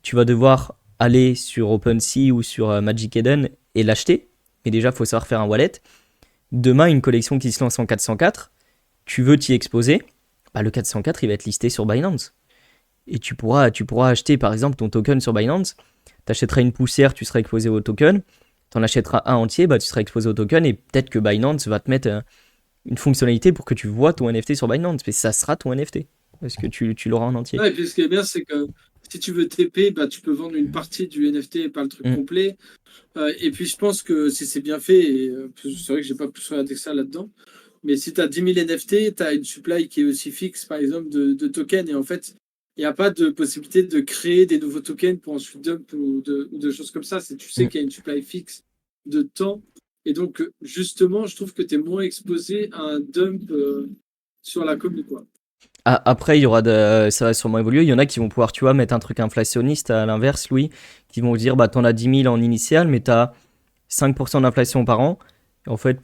Tu vas devoir aller sur OpenSea ou sur Magic Eden et l'acheter. Mais déjà, il faut savoir faire un wallet. Demain, une collection qui se lance en 404, tu veux t'y exposer, bah, le 404, il va être listé sur Binance. Et tu pourras acheter, par exemple, ton token sur Binance. Tu achèteras une poussière, tu seras exposé au token. Tu en achèteras un entier, bah, tu seras exposé au token. Et peut-être que Binance va te mettre une fonctionnalité pour que tu vois ton NFT sur Binance, mais ça sera ton NFT, parce que tu l'auras en entier. Ouais, et puis ce qui est bien, c'est que si tu veux TP, bah, tu peux vendre une partie du NFT et pas le truc Mm. complet. Et puis je pense que si c'est bien fait, et c'est vrai que j'ai pas plus regardé que ça là-dedans, mais si tu as 10 000 NFT, tu as une supply qui est aussi fixe, par exemple, de tokens. Et en fait, il n'y a pas de possibilité de créer des nouveaux tokens pour ensuite dump ou de choses comme ça. C'est, tu sais Mm. qu'il y a une supply fixe de temps. Et donc, justement, je trouve que tu es moins exposé à un dump sur la commune, quoi. Après, ça va sûrement évoluer. Il y en a qui vont pouvoir, tu vois, mettre un truc inflationniste à l'inverse, Louis, qui vont dire, bah, t'en as 10 000 en initial, mais t'as 5% d'inflation par an. Et en fait,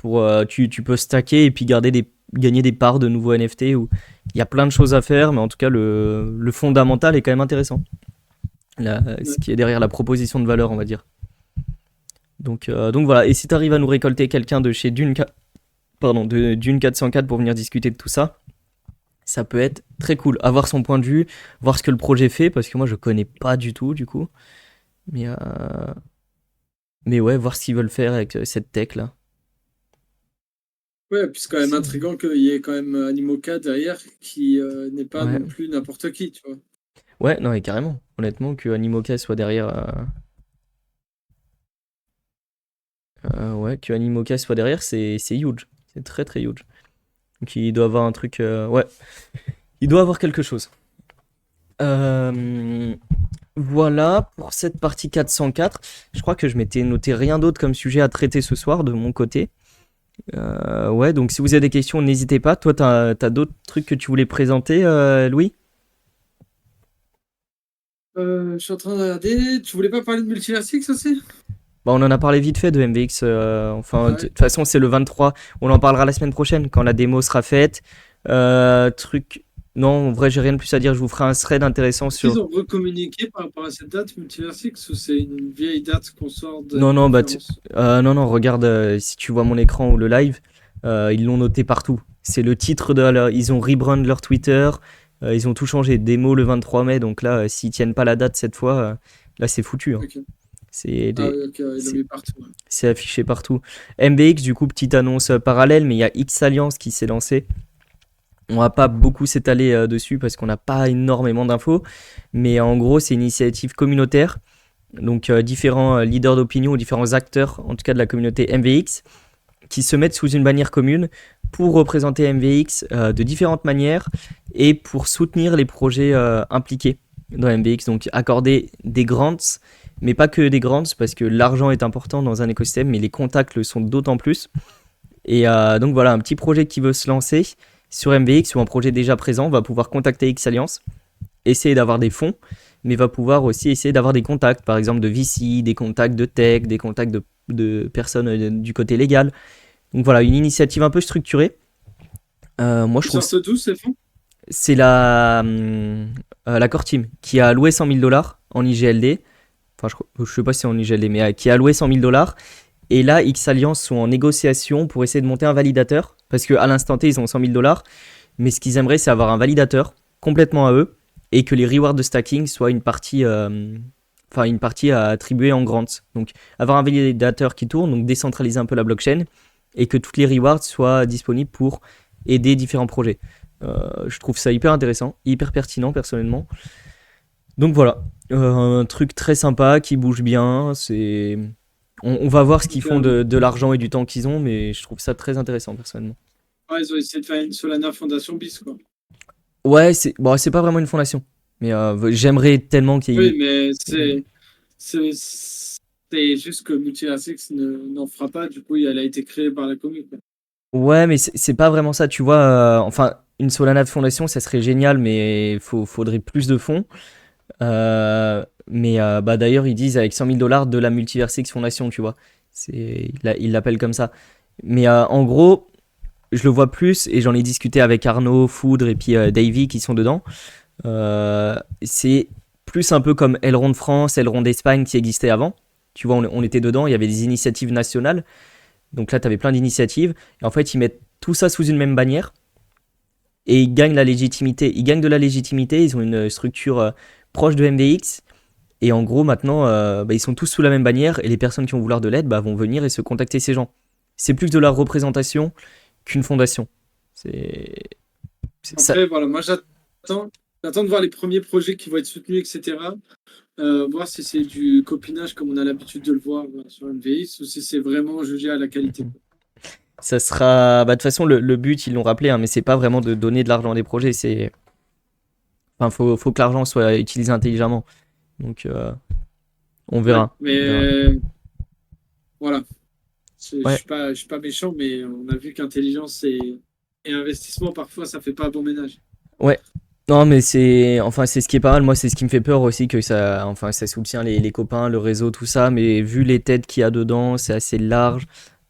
tu peux stacker et puis gagner des parts de nouveaux NFT. Il y a plein de choses à faire, mais en tout cas, le fondamental est quand même intéressant. Ce Ouais. qui est derrière la proposition de valeur, on va dire. Donc voilà. Et si tu arrives à nous récolter quelqu'un de chez Dune 404 pour venir discuter de tout ça, ça peut être très cool. Avoir son point de vue, voir ce que le projet fait, parce que moi je connais pas du tout du coup. Mais, euh, mais ouais, voir ce qu'ils veulent faire avec cette tech là. Ouais, puis c'est quand même intriguant qu'il y ait quand même Animoca derrière qui n'est pas Ouais, non plus n'importe qui, tu vois. ouais, non, mais carrément. Honnêtement, que Animoca soit derrière. Ouais, que Animoca soit derrière, c'est huge. C'est très très huge. Donc il doit avoir un truc. Ouais, il doit avoir quelque chose. Euh, Voilà pour cette partie 404. Je crois que je m'étais noté rien d'autre comme sujet à traiter ce soir de mon côté. Ouais, donc si vous avez des questions, n'hésitez pas. Toi, t'as d'autres trucs que tu voulais présenter, Louis? Je suis en train de regarder. Tu voulais pas parler de Multiversix aussi? Bah, on en a parlé vite fait de MVX. Enfin, de Ouais. toute façon, c'est le 23. On en parlera la semaine prochaine quand la démo sera faite. Truc. Non, en vrai, j'ai rien de plus à dire. Je vous ferai un thread intéressant Est-ce qu'ils sur. ont recommuniqué par rapport à cette date Multiversix ou c'est une vieille date qu'on sort Non, d'une non, conférence? non, non, regarde, si tu vois mon écran ou le live, ils l'ont noté partout. C'est le titre Ils ont rebrand leur Twitter, ils ont tout changé. Démo le 23 mai, donc là, s'ils tiennent pas la date cette fois, là, c'est foutu, hein. Ok. C'est Ah des- oui, ok, ouais, ils l'ont c'est mis partout. Ouais. c'est affiché partout. MBX, du coup, petite annonce parallèle, mais il y a X Alliance qui s'est lancé. On va pas beaucoup s'étaler dessus parce qu'on n'a pas énormément d'infos, mais en gros, c'est une initiative communautaire. Donc, différents leaders d'opinion ou différents acteurs, en tout cas de la communauté MVX, qui se mettent sous une bannière commune pour représenter MVX de différentes manières et pour soutenir les projets impliqués dans MVX. Donc accorder des grants, mais pas que des grants, parce que l'argent est important dans un écosystème, mais les contacts le sont d'autant plus. Et donc voilà, un petit projet qui veut se lancer sur MVX ou un projet déjà présent va pouvoir contacter X Alliance, essayer d'avoir des fonds, mais va pouvoir aussi essayer d'avoir des contacts, par exemple de VC, des contacts de tech, des contacts de personnes du côté légal. Donc voilà, une initiative un peu structurée. Moi, je Ils trouve sortent d'où ces fonds? c'est la core team qui a alloué 100 000 dollars en IGLD. Enfin, je sais pas si c'est en IGLD, mais qui a alloué 100 000 dollars. Et là, X Alliance sont en négociation pour essayer de monter un validateur. Parce qu'à l'instant T, ils ont 100 000 dollars. Mais ce qu'ils aimeraient, c'est avoir un validateur complètement à eux. Et que les rewards de stacking soient une partie à attribuer en grants. Donc, avoir un validateur qui tourne, donc décentraliser un peu la blockchain. Et que toutes les rewards soient disponibles pour aider différents projets. Je trouve ça hyper intéressant, hyper pertinent personnellement. Donc voilà, un truc très sympa qui bouge bien. On va voir ce qu'ils Donc, font de l'argent et du temps qu'ils ont, mais je trouve ça très intéressant personnellement. ouais, ils ont essayé de faire une Solana Fondation bis, quoi. Ouais, c'est pas vraiment une fondation, mais j'aimerais tellement qu'il y Oui, ait. mais c'est juste que Multiversix n'en fera pas. Du coup, elle a été créée par la commune, quoi. Ouais, mais c'est pas vraiment ça, tu vois. Enfin, une Solana de fondation, ça serait génial, mais faudrait plus de fonds. Mais bah d'ailleurs, ils disent avec 100 000 dollars de la Multiversix Fondation, tu vois. Ils l'appellent comme ça. Mais en gros, je le vois plus, et j'en ai discuté avec Arnaud, Foudre et puis Davy qui sont dedans. C'est plus un peu comme Elrond France, Elrond d'Espagne qui existait avant. Tu vois, on était dedans, il y avait des initiatives nationales. Donc là, tu avais plein d'initiatives. Et en fait, ils mettent tout ça sous une même bannière et ils gagnent la légitimité. Ils gagnent de la légitimité, ils ont une structure proche de MVX. Et en gros, maintenant, bah, ils sont tous sous la même bannière et les personnes qui vont vouloir de l'aide bah, vont venir et se contacter ces gens. C'est plus de la représentation qu'une fondation. C'est ça. Après, voilà, moi j'attends de voir les premiers projets qui vont être soutenus, etc. Voir si c'est du copinage comme on a l'habitude de le voir sur MVX ou si c'est vraiment jugé à la qualité. Ça sera. Bah, de toute façon, le but, ils l'ont rappelé, hein, mais c'est pas vraiment de donner de l'argent à des projets. Enfin, faut que l'argent soit utilisé intelligemment. Donc, on Ouais, verra. mais On verra. voilà, Ouais. je suis pas méchant, mais on a vu qu'intelligence et investissement, parfois, ça fait pas bon ménage. Ouais. Non, mais c'est ce qui est pas mal. Moi, c'est ce qui me fait peur aussi que ça soutient les copains, le réseau, tout ça. Mais vu les têtes qu'il y a dedans, c'est assez large.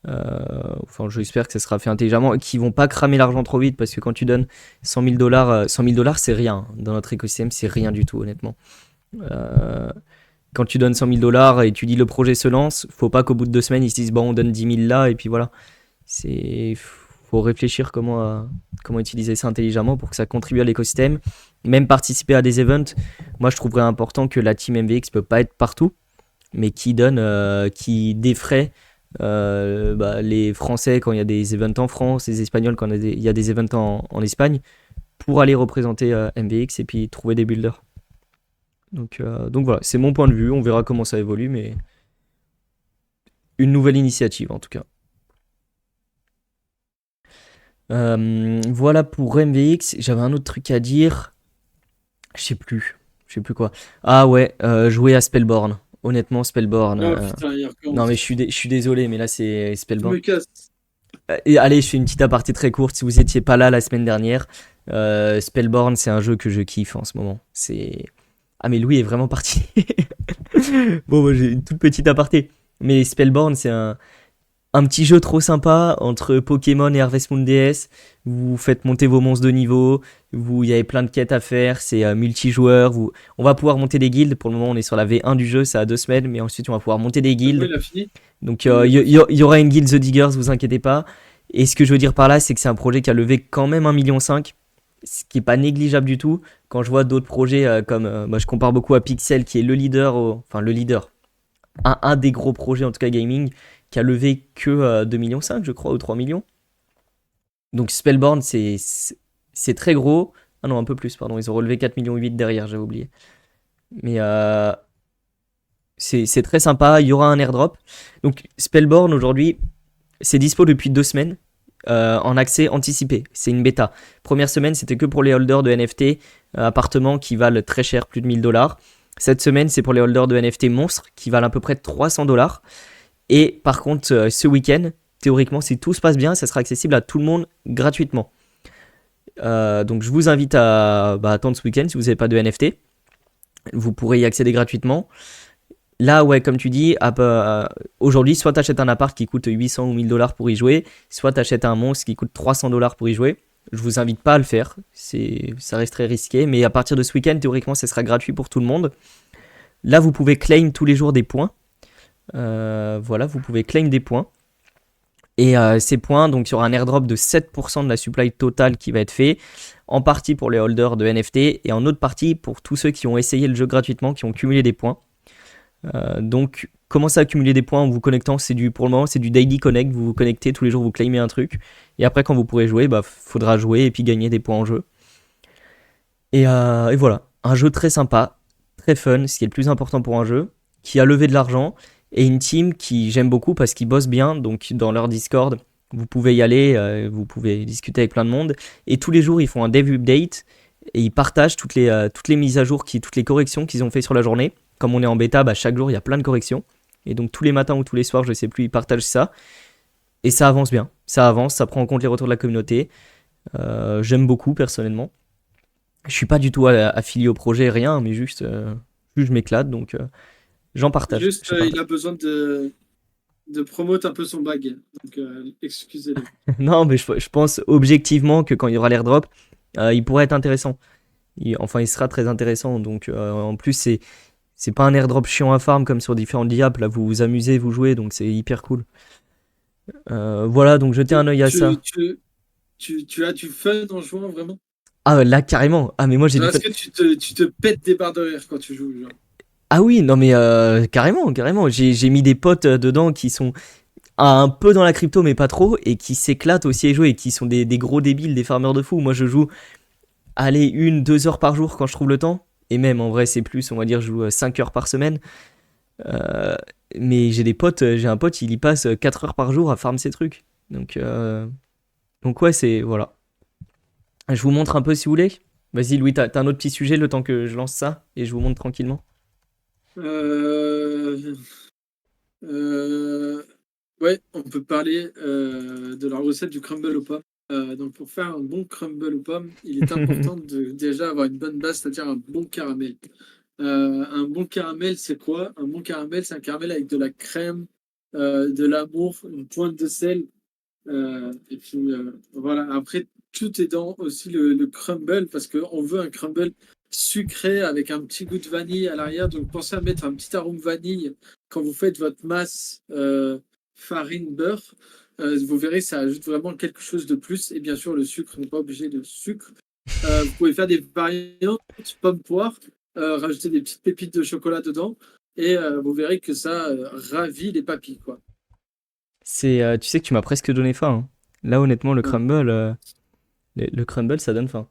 Enfin, j'espère que ça sera fait intelligemment et qu'ils vont pas cramer l'argent trop vite parce que quand tu donnes 100 000 dollars, 100 000 dollars, c'est rien. Dans notre écosystème, c'est rien du tout, honnêtement. Euh, Quand tu donnes 100 000 dollars et tu dis le projet se lance, faut pas qu'au bout de 2 semaines, ils se disent bon, on donne 10 000 là et puis voilà. Faut réfléchir comment utiliser ça intelligemment pour que ça contribue à l'écosystème. Même participer à des events. Moi, je trouverais important que la team MVX peut pas être partout, mais qui défraie les Français quand il y a des events en France, les Espagnols quand il y a des events en Espagne, pour aller représenter MVX et puis trouver des builders. Donc voilà, c'est mon point de vue. On verra comment ça évolue, mais une nouvelle initiative en tout cas. Voilà pour MVX. J'avais un autre truc à dire. Je sais plus. Je sais plus quoi. Ah ouais, jouer à Spellborn. Honnêtement, Spellborn. Oh putain, il Non, mais recommence. je suis désolé, mais là, c'est Je Spellborn. me casse. Et allez, je fais une petite aparté très courte. Si vous étiez pas là la semaine dernière, Spellborn, c'est un jeu que je kiffe en ce moment. C'est. Ah, mais Louis est vraiment parti. Bon, moi, j'ai une toute petite aparté. Mais Spellborn, c'est un petit jeu trop sympa entre Pokémon et Harvest Moon DS. Vous faites monter vos monstres de niveau. Il y avait plein de quêtes à faire. C'est multijoueur. On va pouvoir monter des guildes. Pour le moment, on est sur la V1 du jeu. Ça a 2 semaines. Mais ensuite, on va pouvoir monter des C'est bon, guildes. il a fini? Donc, Non, il a il pas y, fini. y aura une guilde The Diggers. Vous inquiétez pas. Et ce que je veux dire par là, c'est que c'est un projet qui a levé quand même 1,5 million. Ce qui est pas négligeable du tout. Quand je vois d'autres projets comme. Je compare beaucoup à Pixel, qui est le leader. Enfin, le leader. Un des gros projets, en tout cas gaming, qui a levé que 2,5 millions, je crois, ou 3 millions. Donc Spellborn, c'est très gros. Ah non, un peu plus, pardon. Ils ont relevé 4,8 millions derrière, j'avais oublié. Mais c'est très sympa. Il y aura un airdrop. Donc Spellborn, aujourd'hui, c'est dispo depuis 2 semaines. En accès anticipé. C'est une bêta. Première semaine, c'était que pour les holders de NFT, appartements qui valent très cher, plus de 1000 dollars. Cette semaine, c'est pour les holders de NFT monstres qui valent à peu près 300 dollars. Et par contre, ce week-end, théoriquement, si tout se passe bien, ça sera accessible à tout le monde gratuitement. Donc je vous invite à attendre ce week-end si vous n'avez pas de NFT. Vous pourrez y accéder gratuitement. Là, ouais, comme tu dis, aujourd'hui, soit tu achètes un appart qui coûte 800 ou 1000 dollars pour y jouer, soit tu achètes un monstre qui coûte 300 dollars pour y jouer. Je vous invite pas à le faire, ça reste très risqué, mais à partir de ce week-end, théoriquement, ça sera gratuit pour tout le monde. Là, vous pouvez claim tous les jours des points. Voilà, vous pouvez claim des points. Et ces points, donc il y aura un airdrop de 7% de la supply totale qui va être fait, en partie pour les holders de NFT et en autre partie pour tous ceux qui ont essayé le jeu gratuitement, qui ont cumulé des points. Donc, commencez à accumuler des points en vous connectant. Pour le moment, c'est du daily connect. Vous vous connectez tous les jours, vous claimez un truc. Et après, quand vous pourrez jouer, faudra jouer et puis gagner des points en jeu. Et voilà, un jeu très sympa, très fun, ce qui est le plus important pour un jeu, qui a levé de l'argent et une team qui j'aime beaucoup parce qu'ils bossent bien. Donc, dans leur Discord, vous pouvez y aller, vous pouvez discuter avec plein de monde. Et tous les jours, ils font un dev update et ils partagent toutes les mises à jour, toutes les corrections qu'ils ont fait sur la journée. Comme on est en bêta, chaque jour il y a plein de corrections. Et donc tous les matins ou tous les soirs, je sais plus, ils partagent ça. Et ça avance bien. Ça avance, ça prend en compte les retours de la communauté. J'aime beaucoup personnellement. Je suis pas du tout affilié au projet, rien, mais juste je m'éclate. Donc j'en partage. Juste, il a besoin de promote un peu son bag. Donc, excusez-le. Non, mais je pense objectivement que quand il y aura l'airdrop, il pourrait être intéressant. Il sera très intéressant. Donc en plus, c'est pas un airdrop chiant à farm comme sur différents diables. Là, vous vous amusez, vous jouez, donc c'est hyper cool. Voilà, donc jetez un œil à ça. Tu as du fun en jouant vraiment? Ah, là, carrément. Ah, mais moi, j'ai du Genre, fun. est-ce que tu te pètes des barres de rire quand tu joues, genre? Ah oui, non, mais carrément, carrément. J'ai mis des potes dedans qui sont un peu dans la crypto, mais pas trop, et qui s'éclatent aussi à y jouer, et qui sont des gros débiles, des farmers de fou. Moi, je joue, allez, 1, 2 heures par jour quand je trouve le temps. Et même, en vrai, c'est plus, on va dire, je joue 5 heures par semaine. Euh, mais j'ai des potes, j'ai un pote, il y passe 4 heures par jour à farm ses trucs. Donc ouais, c'est, voilà. Je vous montre un peu si vous voulez. Vas-y, Louis, t'as un autre petit sujet le temps que je lance ça, et je vous montre tranquillement. Euh, euh, ouais, on peut parler de la recette du crumble aux pommes. Donc, pour faire un bon crumble aux pommes, il est important de déjà avoir une bonne base, c'est-à-dire un bon caramel. Un bon caramel, c'est quoi? Un bon caramel, c'est un caramel avec de la crème, de l'amour, une pointe de sel. Et puis voilà, après, tout est dans aussi le crumble, parce qu'on veut un crumble sucré avec un petit goût de vanille à l'arrière. Donc pensez à mettre un petit arôme vanille quand vous faites votre masse farine, beurre. Vous verrez, ça ajoute vraiment quelque chose de plus. Et bien sûr, le sucre n'est pas obligé de sucre. Vous pouvez faire des variantes pomme-poire, rajouter des petites pépites de chocolat dedans. Et vous verrez que ça ravit les papilles, quoi. Tu sais que tu m'as presque donné faim, hein. Là, honnêtement, Ah, le crumble, ça donne faim.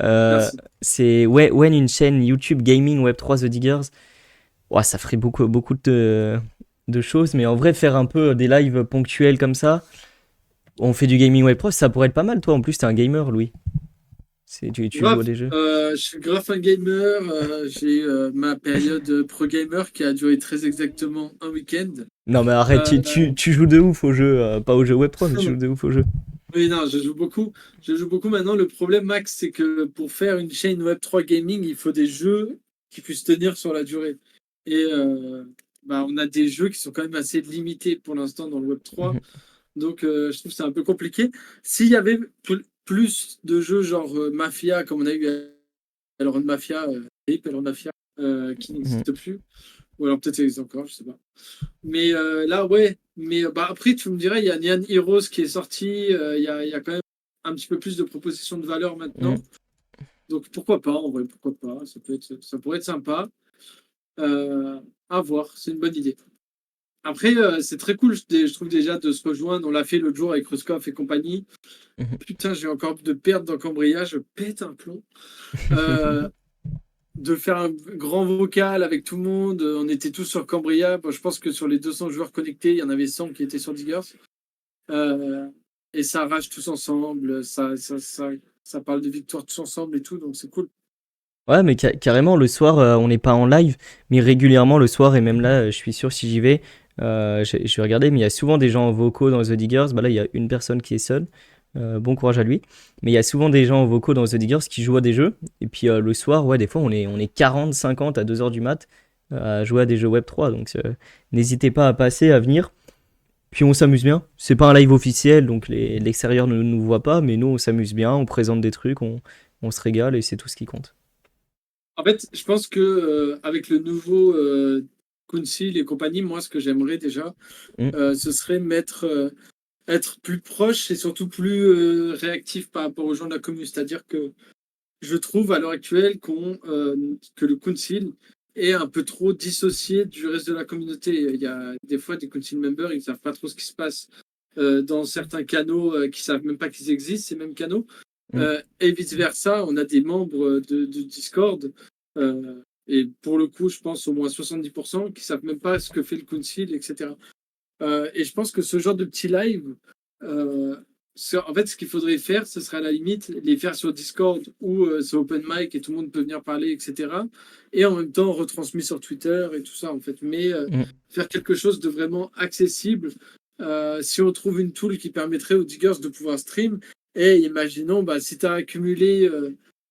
Euh, merci. c'est When une chaîne YouTube Gaming Web3 The Diggers. Ouais, ça ferait beaucoup de choses, mais en vrai, faire un peu des lives ponctuels comme ça, on fait du gaming Web3, ça pourrait être pas mal. Toi, en plus, t'es un gamer, Louis. Tu joues à Grave, des jeux. je suis grave un gamer. J'ai ma période pro gamer qui a duré très exactement un week-end. Non, mais arrête, Euh, tu joues de ouf au jeu, pas au jeu Web3, mais tu joues de ouf au jeu. oui, non, je joue beaucoup. Je joue beaucoup maintenant. Le problème, Max, c'est que pour faire une chaîne Web3 gaming, il faut des jeux qui puissent tenir sur la durée. Et bah, on a des jeux qui sont quand même assez limités pour l'instant dans le Web3. Mhm. Donc, je trouve que c'est un peu compliqué. S'il y avait plus de jeux genre Mafia, comme on a eu Elrond Mafia, Elrond Mafia, qui Mhm. n'existe plus, ou alors peut-être ça existe encore, je sais pas. Mais là, ouais. Mais bah, après, tu me dirais, il y a Nyan Heroes qui est sorti, il y a quand même un petit peu plus de propositions de valeur maintenant. Mhm. Donc pourquoi pas, en vrai, pourquoi pas. Ça pourrait être sympa. Euh, à voir, c'est une bonne idée. Après, c'est très cool, je trouve déjà, de se rejoindre. On l'a fait l'autre jour avec Ruskov et compagnie. Putain, j'ai encore de perdre dans Cambria, je pète un plomb. Euh, de faire un grand vocal avec tout le monde. On était tous sur Cambria. Bon, je pense que sur les 200 joueurs connectés, il y en avait 100 qui étaient sur Diggers. Euh, et ça rage tous ensemble. Ça parle de victoire tous ensemble et tout, donc c'est cool. Ouais, mais carrément, le soir, on n'est pas en live, mais régulièrement le soir, et même là, je suis sûr, si j'y vais, je vais regarder, mais il y a souvent des gens vocaux dans The Diggers. Bah là, il y a une personne qui est seule. Bon courage à lui. Mais il y a souvent des gens vocaux dans The Diggers qui jouent à des jeux. Et puis le soir, ouais, des fois, on est 40, 50 à 2 heures du mat à jouer à des jeux Web3. Donc n'hésitez pas à passer, à venir. Puis on s'amuse bien. C'est pas un live officiel, donc l'extérieur ne nous voit pas, mais nous, on s'amuse bien, on présente des trucs, on se régale et c'est tout ce qui compte. En fait, je pense que avec le nouveau Council et compagnie, moi, ce que j'aimerais déjà, Mm, ce serait être plus proche et surtout plus réactif par rapport aux gens de la commune. C'est-à-dire que je trouve à l'heure actuelle que le council est un peu trop dissocié du reste de la communauté. Il y a des fois des council members, ils ne savent pas trop ce qui se passe dans certains canaux, qui ne savent même pas qu'ils existent, ces mêmes canaux. mm. Et vice-versa, on a des membres de Discord, et pour le coup, je pense au moins 70% qui ne savent même pas ce que fait le council, etc. Et je pense que ce genre de petit live, euh, en fait, ce qu'il faudrait faire, ce serait à la limite les faire sur Discord ou sur Open Mic et tout le monde peut venir parler, etc. Et en même temps retransmis sur Twitter et tout ça, en fait. Mais Mm. faire quelque chose de vraiment accessible. Si on trouve une tool qui permettrait aux diggers de pouvoir stream, et imaginons, bah, si tu as accumulé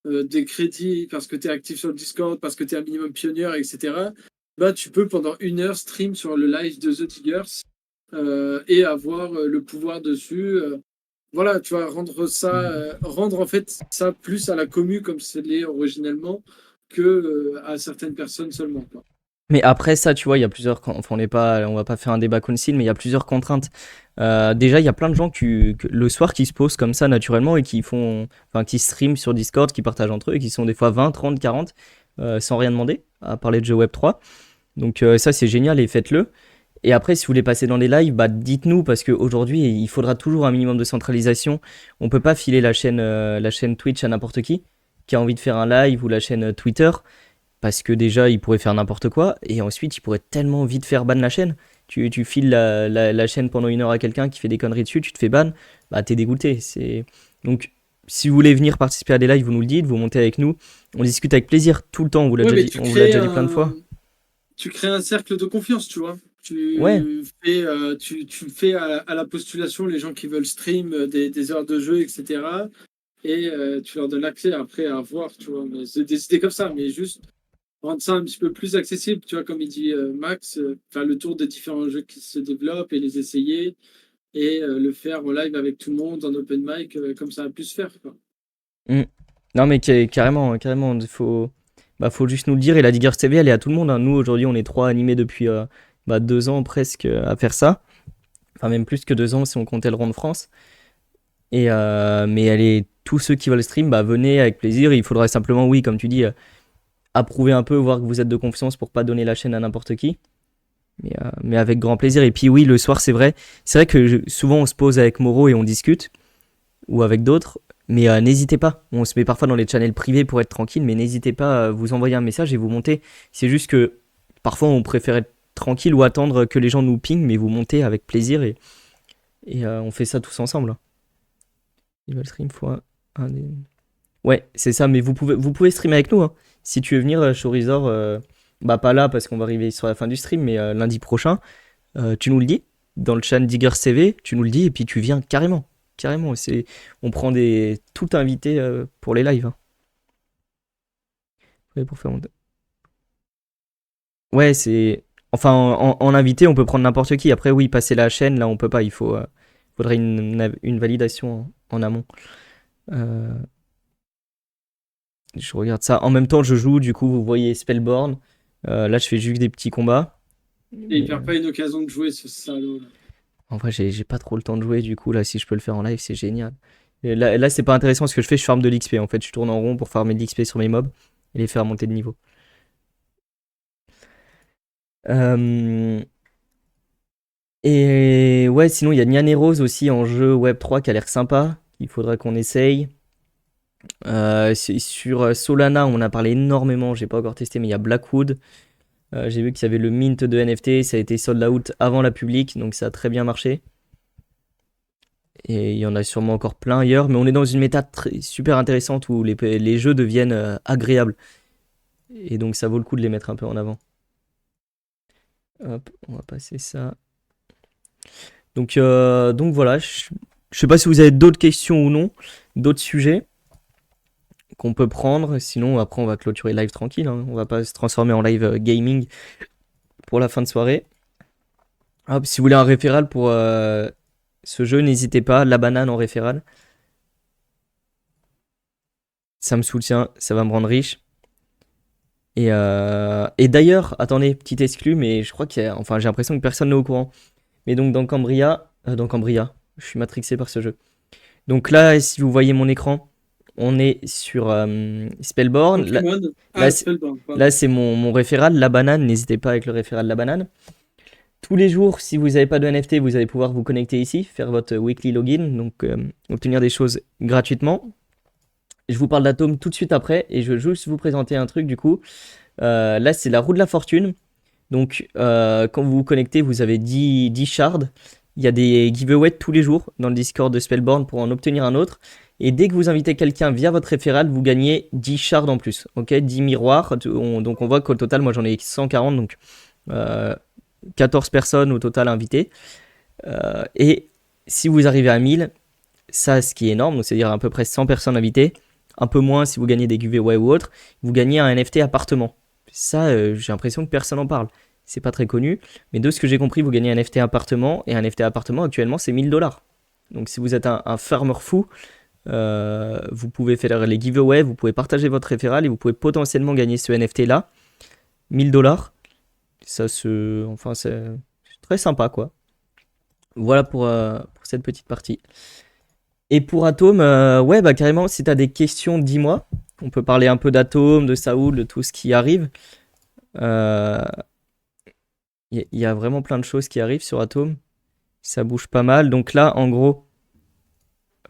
des crédits parce que tu es actif sur le Discord, parce que tu es un minimum pionnier, etc., bah, tu peux pendant 1 heure stream sur le live de The Diggers et avoir le pouvoir dessus. Voilà, tu vas rendre en fait ça plus à la commu comme c'est l'est originellement que à certaines personnes seulement, quoi. Mais après ça, tu vois, il y a enfin, on va pas faire un débat council, mais il y a plusieurs contraintes. Déjà, il y a plein de gens le soir qui se posent comme ça naturellement et enfin, qui streament sur Discord, qui partagent entre eux et qui sont des fois 20, 30, 40, sans rien demander, à parler de jeux Web3. Donc ça, c'est génial et faites-le. Et après, si vous voulez passer dans les lives, bah dites-nous parce qu'aujourd'hui, il faudra toujours un minimum de centralisation. On peut pas filer la chaîne Twitch à n'importe qui a envie de faire un live ou la chaîne Twitter parce que déjà, il pourrait faire n'importe quoi et ensuite, il pourrait tellement vite faire ban la chaîne. Tu files la chaîne pendant 1 heure à quelqu'un qui fait des conneries dessus, tu te fais ban, bah t'es dégoûté. Donc, si vous voulez venir participer à des lives, vous nous le dites, vous montez avec nous, on discute avec plaisir tout le temps. Ouais, mais On vous l'a déjà dit plein de fois. tu crées un cercle de confiance, tu vois. Ouais, Tu fais à la postulation les gens qui veulent stream des heures de jeu, etc. Et tu leur donnes l'accès après à voir, tu vois. Mais c'est des idées comme ça, mais juste rendre ça un petit peu plus accessible, tu vois, comme il dit Max, faire le tour des différents jeux qui se développent et les essayer et le faire en live avec tout le monde en open mic, comme ça a pu se faire, quoi. mm. Non mais carrément, carrément, faut juste nous le dire et la Diggers TV elle est à tout le monde, hein. Nous aujourd'hui on est 3 animés depuis 2 ans presque à faire ça, enfin même plus que 2 ans si on comptait le rond de France. Mais elle est tous ceux qui veulent stream, bah venez avec plaisir. Il faudra simplement, oui, comme tu dis, approuver un peu, voir que vous êtes de confiance pour pas donner la chaîne à n'importe qui. Mais avec grand plaisir. Et puis oui, le soir c'est vrai. C'est vrai que souvent on se pose avec Moreau et on discute, ou avec d'autres. Mais n'hésitez pas. On se met parfois dans les channels privés pour être tranquille, mais n'hésitez pas à vous envoyer un message et vous montez. C'est juste que parfois on préfère être tranquille ou attendre que les gens nous pingent, mais vous montez avec plaisir et on fait ça tous ensemble, hein. Ils veulent stream fois un des... Ouais, c'est ça, mais vous pouvez streamer avec nous, hein. Si tu veux venir, Chorizor, bah pas là parce qu'on va arriver sur la fin du stream, mais lundi prochain, tu nous le dis. Dans le chat Digger CV, tu nous le dis et puis tu viens carrément. Carrément. On prend tout invité pour les lives, hein. Ouais, pour faire... Ouais, c'est. Enfin, en invité, on peut prendre n'importe qui. Après, oui, passer la chaîne, là, on peut pas. Faudrait une validation en amont. Euh, Je regarde ça. En même temps, je joue, du coup, vous voyez Spellborn. Là, je fais juste des petits combats. Et il Mais perd pas une occasion de jouer, ce salaud, là. en vrai, j'ai pas trop le temps de jouer. Du coup, là, si je peux le faire en live, c'est génial. Et là, c'est pas intéressant ce que je fais. Je farme de l'XP. En fait, je tourne en rond pour farmer de l'XP sur mes mobs et les faire monter de niveau. Euh, Et ouais, sinon, il y a Nyaneros aussi en jeu Web3 qui a l'air sympa. Il faudra qu'on essaye. Sur Solana, on a parlé énormément. J'ai pas encore testé, mais il y a Blackwood. J'ai vu qu'il y avait le mint de NFT, ça a été sold out avant la public, donc ça a très bien marché. Et il y en a sûrement encore plein ailleurs, mais on est dans une méta super intéressante où les jeux deviennent agréables. Et donc ça vaut le coup de les mettre un peu en avant. Hop, on va passer ça. Donc voilà, je sais pas si vous avez d'autres questions ou non, d'autres sujets qu'on peut prendre. Sinon, après, on va clôturer live tranquille, hein. On va pas se transformer en live gaming pour la fin de soirée. Hop, si vous voulez un référal pour ce jeu, n'hésitez pas. La banane en référal. Ça me soutient, ça va me rendre riche. Et d'ailleurs, attendez, petit exclu, mais je crois enfin, j'ai l'impression que personne n'est au courant. Mais donc, dans Cambria, je suis matrixé par ce jeu. Donc là, si vous voyez mon écran, on est sur Spellborn. Pokémon. Là, Ah, Spellbound, là pardon. c'est mon référal, la banane. N'hésitez pas avec le référal la banane. Tous les jours, si vous n'avez pas de NFT, vous allez pouvoir vous connecter ici, faire votre weekly login, donc obtenir des choses gratuitement. Je vous parle d'Atome tout de suite après et je veux juste vous présenter un truc du coup. Là, c'est la roue de la fortune. Donc, quand vous vous connectez, vous avez 10 shards. Il y a des giveaways tous les jours dans le Discord de Spellborn pour en obtenir un autre. Et dès que vous invitez quelqu'un via votre référal, vous gagnez 10 shards en plus. Ok, 10 miroirs. Donc, on voit qu'au total, moi j'en ai 140. Donc, euh, 14 personnes au total invitées. Et si vous arrivez à 1000, ça, ce qui est énorme, donc c'est-à-dire à peu près 100 personnes invitées, un peu moins si vous gagnez des giveaways ou autre, vous gagnez un NFT appartement. Ça, j'ai l'impression que personne n'en parle. C'est pas très connu, mais de ce que j'ai compris, vous gagnez un NFT appartement, et un NFT appartement actuellement c'est 1000 $. Donc si vous êtes un farmer fou, vous pouvez faire les giveaways, vous pouvez partager votre référal et vous pouvez potentiellement gagner ce NFT là, 1000 $. Enfin c'est très sympa quoi. Voilà pour cette petite partie. Et pour Atom, ouais, bah carrément, si t'as des questions, dis-moi. On peut parler un peu d'Atom, de Saoul, de tout ce qui arrive. Euh, Il y a vraiment plein de choses qui arrivent sur Atom. Ça bouge pas mal. Donc là, en gros,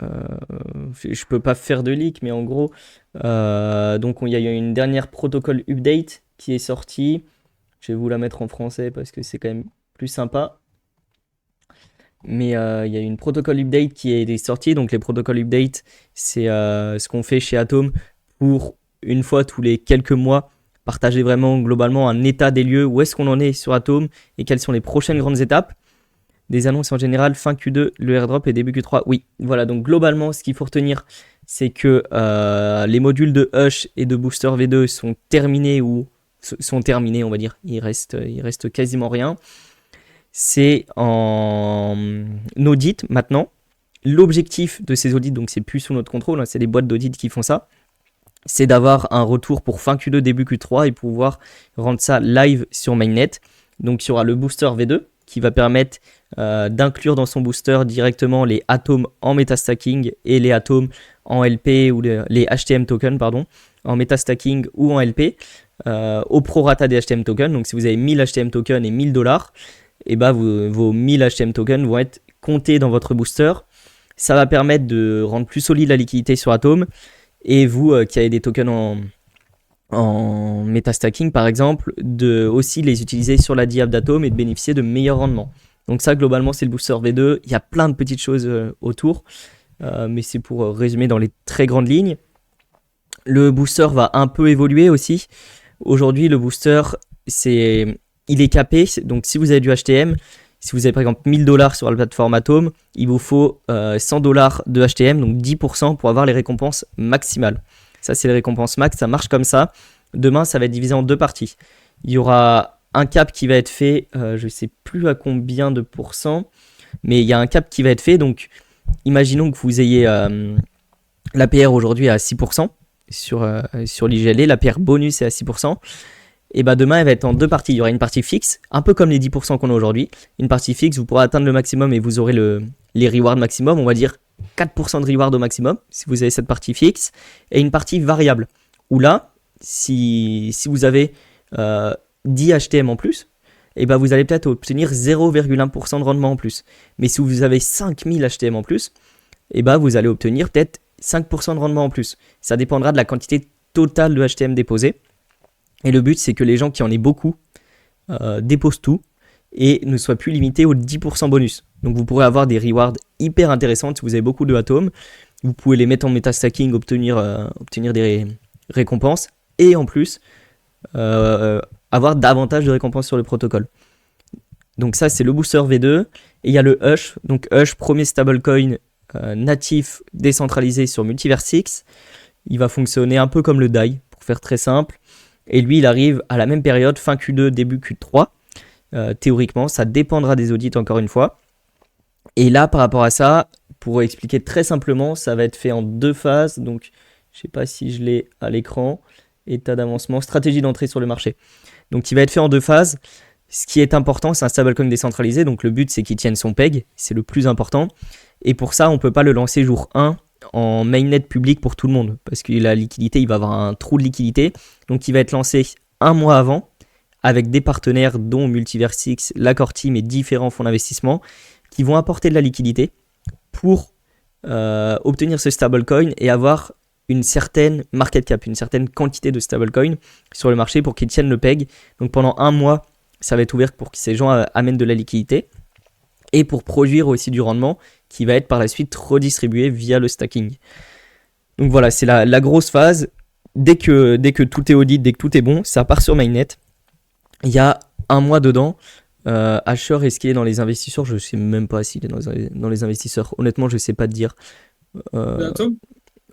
je peux pas faire de leak, mais en gros, donc il y a eu une dernière protocole update qui est sortie. Je vais vous la mettre en français parce que c'est quand même plus sympa. Mais il y a eu une protocole update qui est sortie. Donc les protocoles update, c'est ce qu'on fait chez Atom pour une fois tous les quelques mois partager vraiment globalement un état des lieux, où est-ce qu'on en est sur Atom et quelles sont les prochaines grandes étapes. Des annonces en général, fin Q2, le airdrop et début Q3. Oui, voilà, donc globalement, ce qu'il faut retenir, c'est que les modules de Hush et de Booster V2 sont terminés ou sont terminés, on va dire. Il reste quasiment rien. C'est en audit maintenant. L'objectif de ces audits, donc c'est plus sous notre contrôle, hein, c'est les boîtes d'audit qui font ça, c'est d'avoir un retour pour fin Q2, début Q3 et pouvoir rendre ça live sur mainnet. Donc il y aura le booster V2 qui va permettre d'inclure dans son booster directement les atomes en metastacking et les atomes en LP ou les HTM tokens pardon, en metastacking ou en LP au prorata des HTM tokens. Donc si vous avez 1000 HTM tokens et 1000 dollars, et bah vos 1000 HTM tokens vont être comptés dans votre booster. Ça va permettre de rendre plus solide la liquidité sur Atom. Et vous qui avez des tokens en metastacking par exemple, de aussi les utiliser sur la DApp d'Atom et de bénéficier de meilleurs rendements. Donc ça globalement c'est le booster V2. Il y a plein de petites choses autour, mais c'est pour résumer dans les très grandes lignes. Le booster va un peu évoluer aussi. Aujourd'hui le booster il est capé, donc si vous avez du HTM, si vous avez par exemple 1000 dollars sur la plateforme Atom, il vous faut 100 dollars de HTM, donc 10% pour avoir les récompenses maximales. Ça, c'est les récompenses max, ça marche comme ça. Demain, ça va être divisé en deux parties. Il y aura un cap qui va être fait, je ne sais plus à combien de pourcents, mais il y a un cap qui va être fait. Donc, imaginons que vous ayez l'APR aujourd'hui à 6% sur l'IGLD, l'APR bonus est à 6%. Et bah demain, elle va être en deux parties. Il y aura une partie fixe, un peu comme les 10% qu'on a aujourd'hui. Une partie fixe, vous pourrez atteindre le maximum et vous aurez les rewards maximum. On va dire 4% de reward au maximum, si vous avez cette partie fixe. Et une partie variable, où là, si vous avez 10 HTM en plus, et bah vous allez peut-être obtenir 0,1% de rendement en plus. Mais si vous avez 5000 HTM en plus, et bah vous allez obtenir peut-être 5% de rendement en plus. Ça dépendra de la quantité totale de HTM déposée. Et le but, c'est que les gens qui en aient beaucoup déposent tout et ne soient plus limités aux 10% bonus. Donc vous pourrez avoir des rewards hyper intéressantes si vous avez beaucoup de atomes. Vous pouvez les mettre en metastacking, obtenir des récompenses et en plus avoir davantage de récompenses sur le protocole. Donc ça, c'est le booster V2. Et il y a le Hush. Donc Hush, premier stablecoin natif décentralisé sur Multiversix. Il va fonctionner un peu comme le DAI, pour faire très simple. Et lui, il arrive à la même période, fin Q2, début Q3. Théoriquement, ça dépendra des audits encore une fois. Et là, par rapport à ça, pour expliquer très simplement, ça va être fait en deux phases. Donc, je ne sais pas si je l'ai à l'écran. État d'avancement, stratégie d'entrée sur le marché. Donc, il va être fait en deux phases. Ce qui est important, c'est un stablecoin décentralisé. Donc, le but, c'est qu'il tienne son PEG. C'est le plus important. Et pour ça, on ne peut pas le lancer jour 1 en mainnet public pour tout le monde, parce que la liquidité, il va avoir un trou de liquidité, donc il va être lancé un mois avant avec des partenaires dont Multiversix, l'Accord Team et différents fonds d'investissement qui vont apporter de la liquidité pour obtenir ce stablecoin et avoir une certaine market cap, une certaine quantité de stablecoin sur le marché pour qu'ils tiennent le PEG. Donc pendant un mois, ça va être ouvert pour que ces gens amènent de la liquidité et pour produire aussi du rendement qui va être par la suite redistribué via le stacking. Donc voilà, c'est la grosse phase. Dès que tout est audit, dès que tout est bon, ça part sur mainnet. Il y a un mois dedans. Asher, est-ce qu'il est dans les investisseurs? Je ne sais même pas s'il est dans les investisseurs. Honnêtement, je ne sais pas te dire.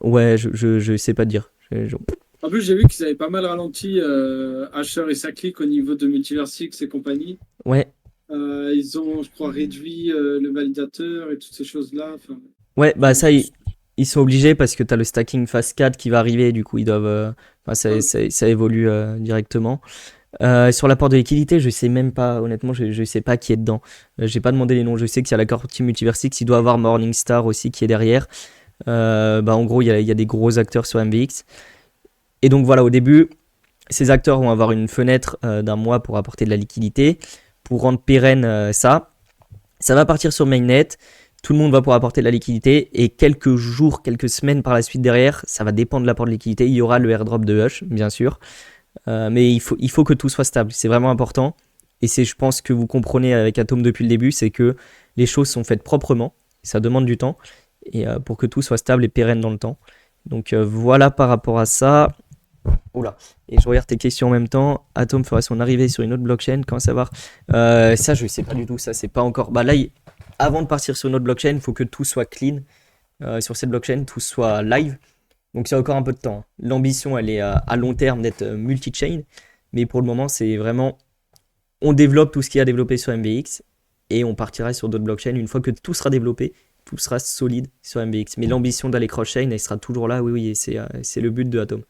Ouais, je ne sais pas te dire. En plus, j'ai vu qu'ils avaient pas mal ralenti Asher et Saclick au niveau de Multiversix et compagnie. Ouais. Ils ont, je crois, réduit le validateur et toutes ces choses-là. Ouais, bah ça, ils sont obligés parce que tu as le stacking phase 4 qui va arriver. Du coup, ils doivent. Ça évolue directement. Sur l'apport de liquidité, je sais même pas. Honnêtement, je sais pas qui est dedans. J'ai pas demandé les noms. Je sais qu'il y a l'accord Team Multiversix. Il doit avoir Morningstar aussi qui est derrière. En gros, il y a des gros acteurs sur MVX. Et donc voilà, au début, ces acteurs vont avoir une fenêtre d'un mois pour apporter de la liquidité. pour rendre pérenne ça va partir sur mainnet. Tout le monde va pouvoir apporter de la liquidité et quelques jours, quelques semaines par la suite derrière, ça va dépendre de l'apport de liquidité. Il y aura le airdrop de Hush, bien sûr, mais il faut que tout soit stable. C'est vraiment important. Et c'est, je pense que vous comprenez avec Atom depuis le début, c'est que les choses sont faites proprement. Ça demande du temps et pour que tout soit stable et pérenne dans le temps. Donc voilà par rapport à ça. Oula. Et je regarde tes questions en même temps. Atom fera son arrivée sur une autre blockchain. Comment savoir Ça, je sais pas du tout. Ça, c'est pas encore. Bah là, avant de partir sur une autre blockchain, il faut que tout soit clean sur cette blockchain, tout soit live. Donc, il y a encore un peu de temps. L'ambition, elle est à long terme d'être multi-chain. Mais pour le moment, c'est vraiment. On développe tout ce qu'il y a développé sur MVX et on partira sur d'autres blockchains une fois que tout sera développé. Tout sera solide sur MVX. Mais l'ambition d'aller cross-chain, elle sera toujours là. Oui, oui, et c'est le but de Atom.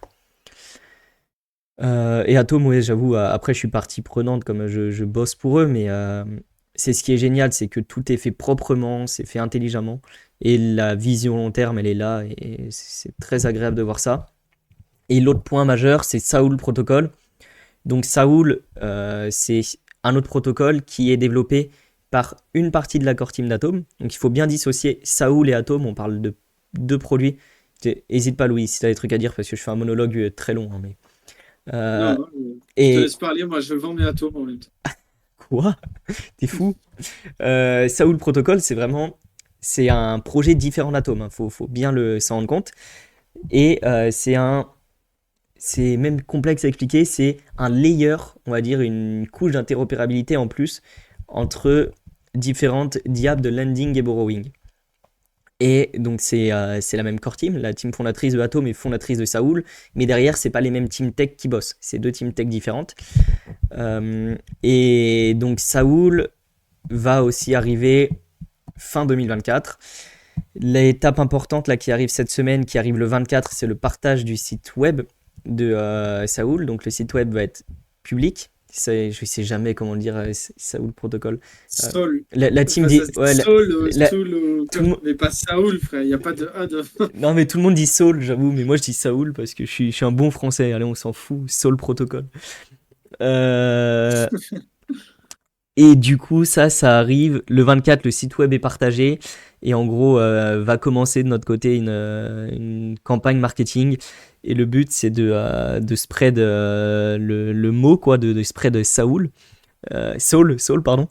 Et Atom, ouais, j'avoue, après je suis partie prenante comme je bosse pour eux, mais c'est ce qui est génial, c'est que tout est fait proprement, c'est fait intelligemment, et la vision long terme, elle est là, et c'est très agréable de voir ça. Et l'autre point majeur, c'est Saoul Protocol. Donc Saoul, c'est un autre protocole qui est développé par une partie de la core team d'Atom. Donc il faut bien dissocier Saoul et Atom, on parle de deux produits. Hésite pas Louis, si tu as des trucs à dire, parce que je fais un monologue très long, hein, mais... Non, Euh, non, je te et laisse parler, moi je vends mes atomes en même temps. quoi? T'es fou? Saoul Protocol, c'est un projet différent d'Atom. Hein. Faut bien s'en rendre compte. Et c'est même complexe à expliquer. C'est un layer, on va dire, une couche d'interopérabilité en plus entre différentes diables de lending et borrowing. Et donc c'est la même core team, la team fondatrice de Atom et fondatrice de Saoul, mais derrière c'est pas les mêmes team tech qui bossent, c'est deux team tech différentes. Et donc Saoul va aussi arriver fin 2024. L'étape importante là qui arrive cette semaine, qui arrive le 24, c'est le partage du site web de Saoul. Donc le site web va être public. Je ne sais jamais comment le dire, Saoul Protocol. Saul. La team Enfin, dit. ça se Ouais, dit Saul, la- Soul, tout le monde- mais pas Saoul, frère. Il n'y a pas de A de. non, mais tout le monde dit Saul, j'avoue, mais moi je dis Saoul parce que je suis un bon français. Allez, on s'en fout. Saul Protocol. Euh, Et du coup, ça arrive. Le 24, le site web est partagé. Et en gros, va commencer de notre côté une campagne marketing. Et le but, c'est de spread le mot, quoi, de spread Saoul. Saul, pardon.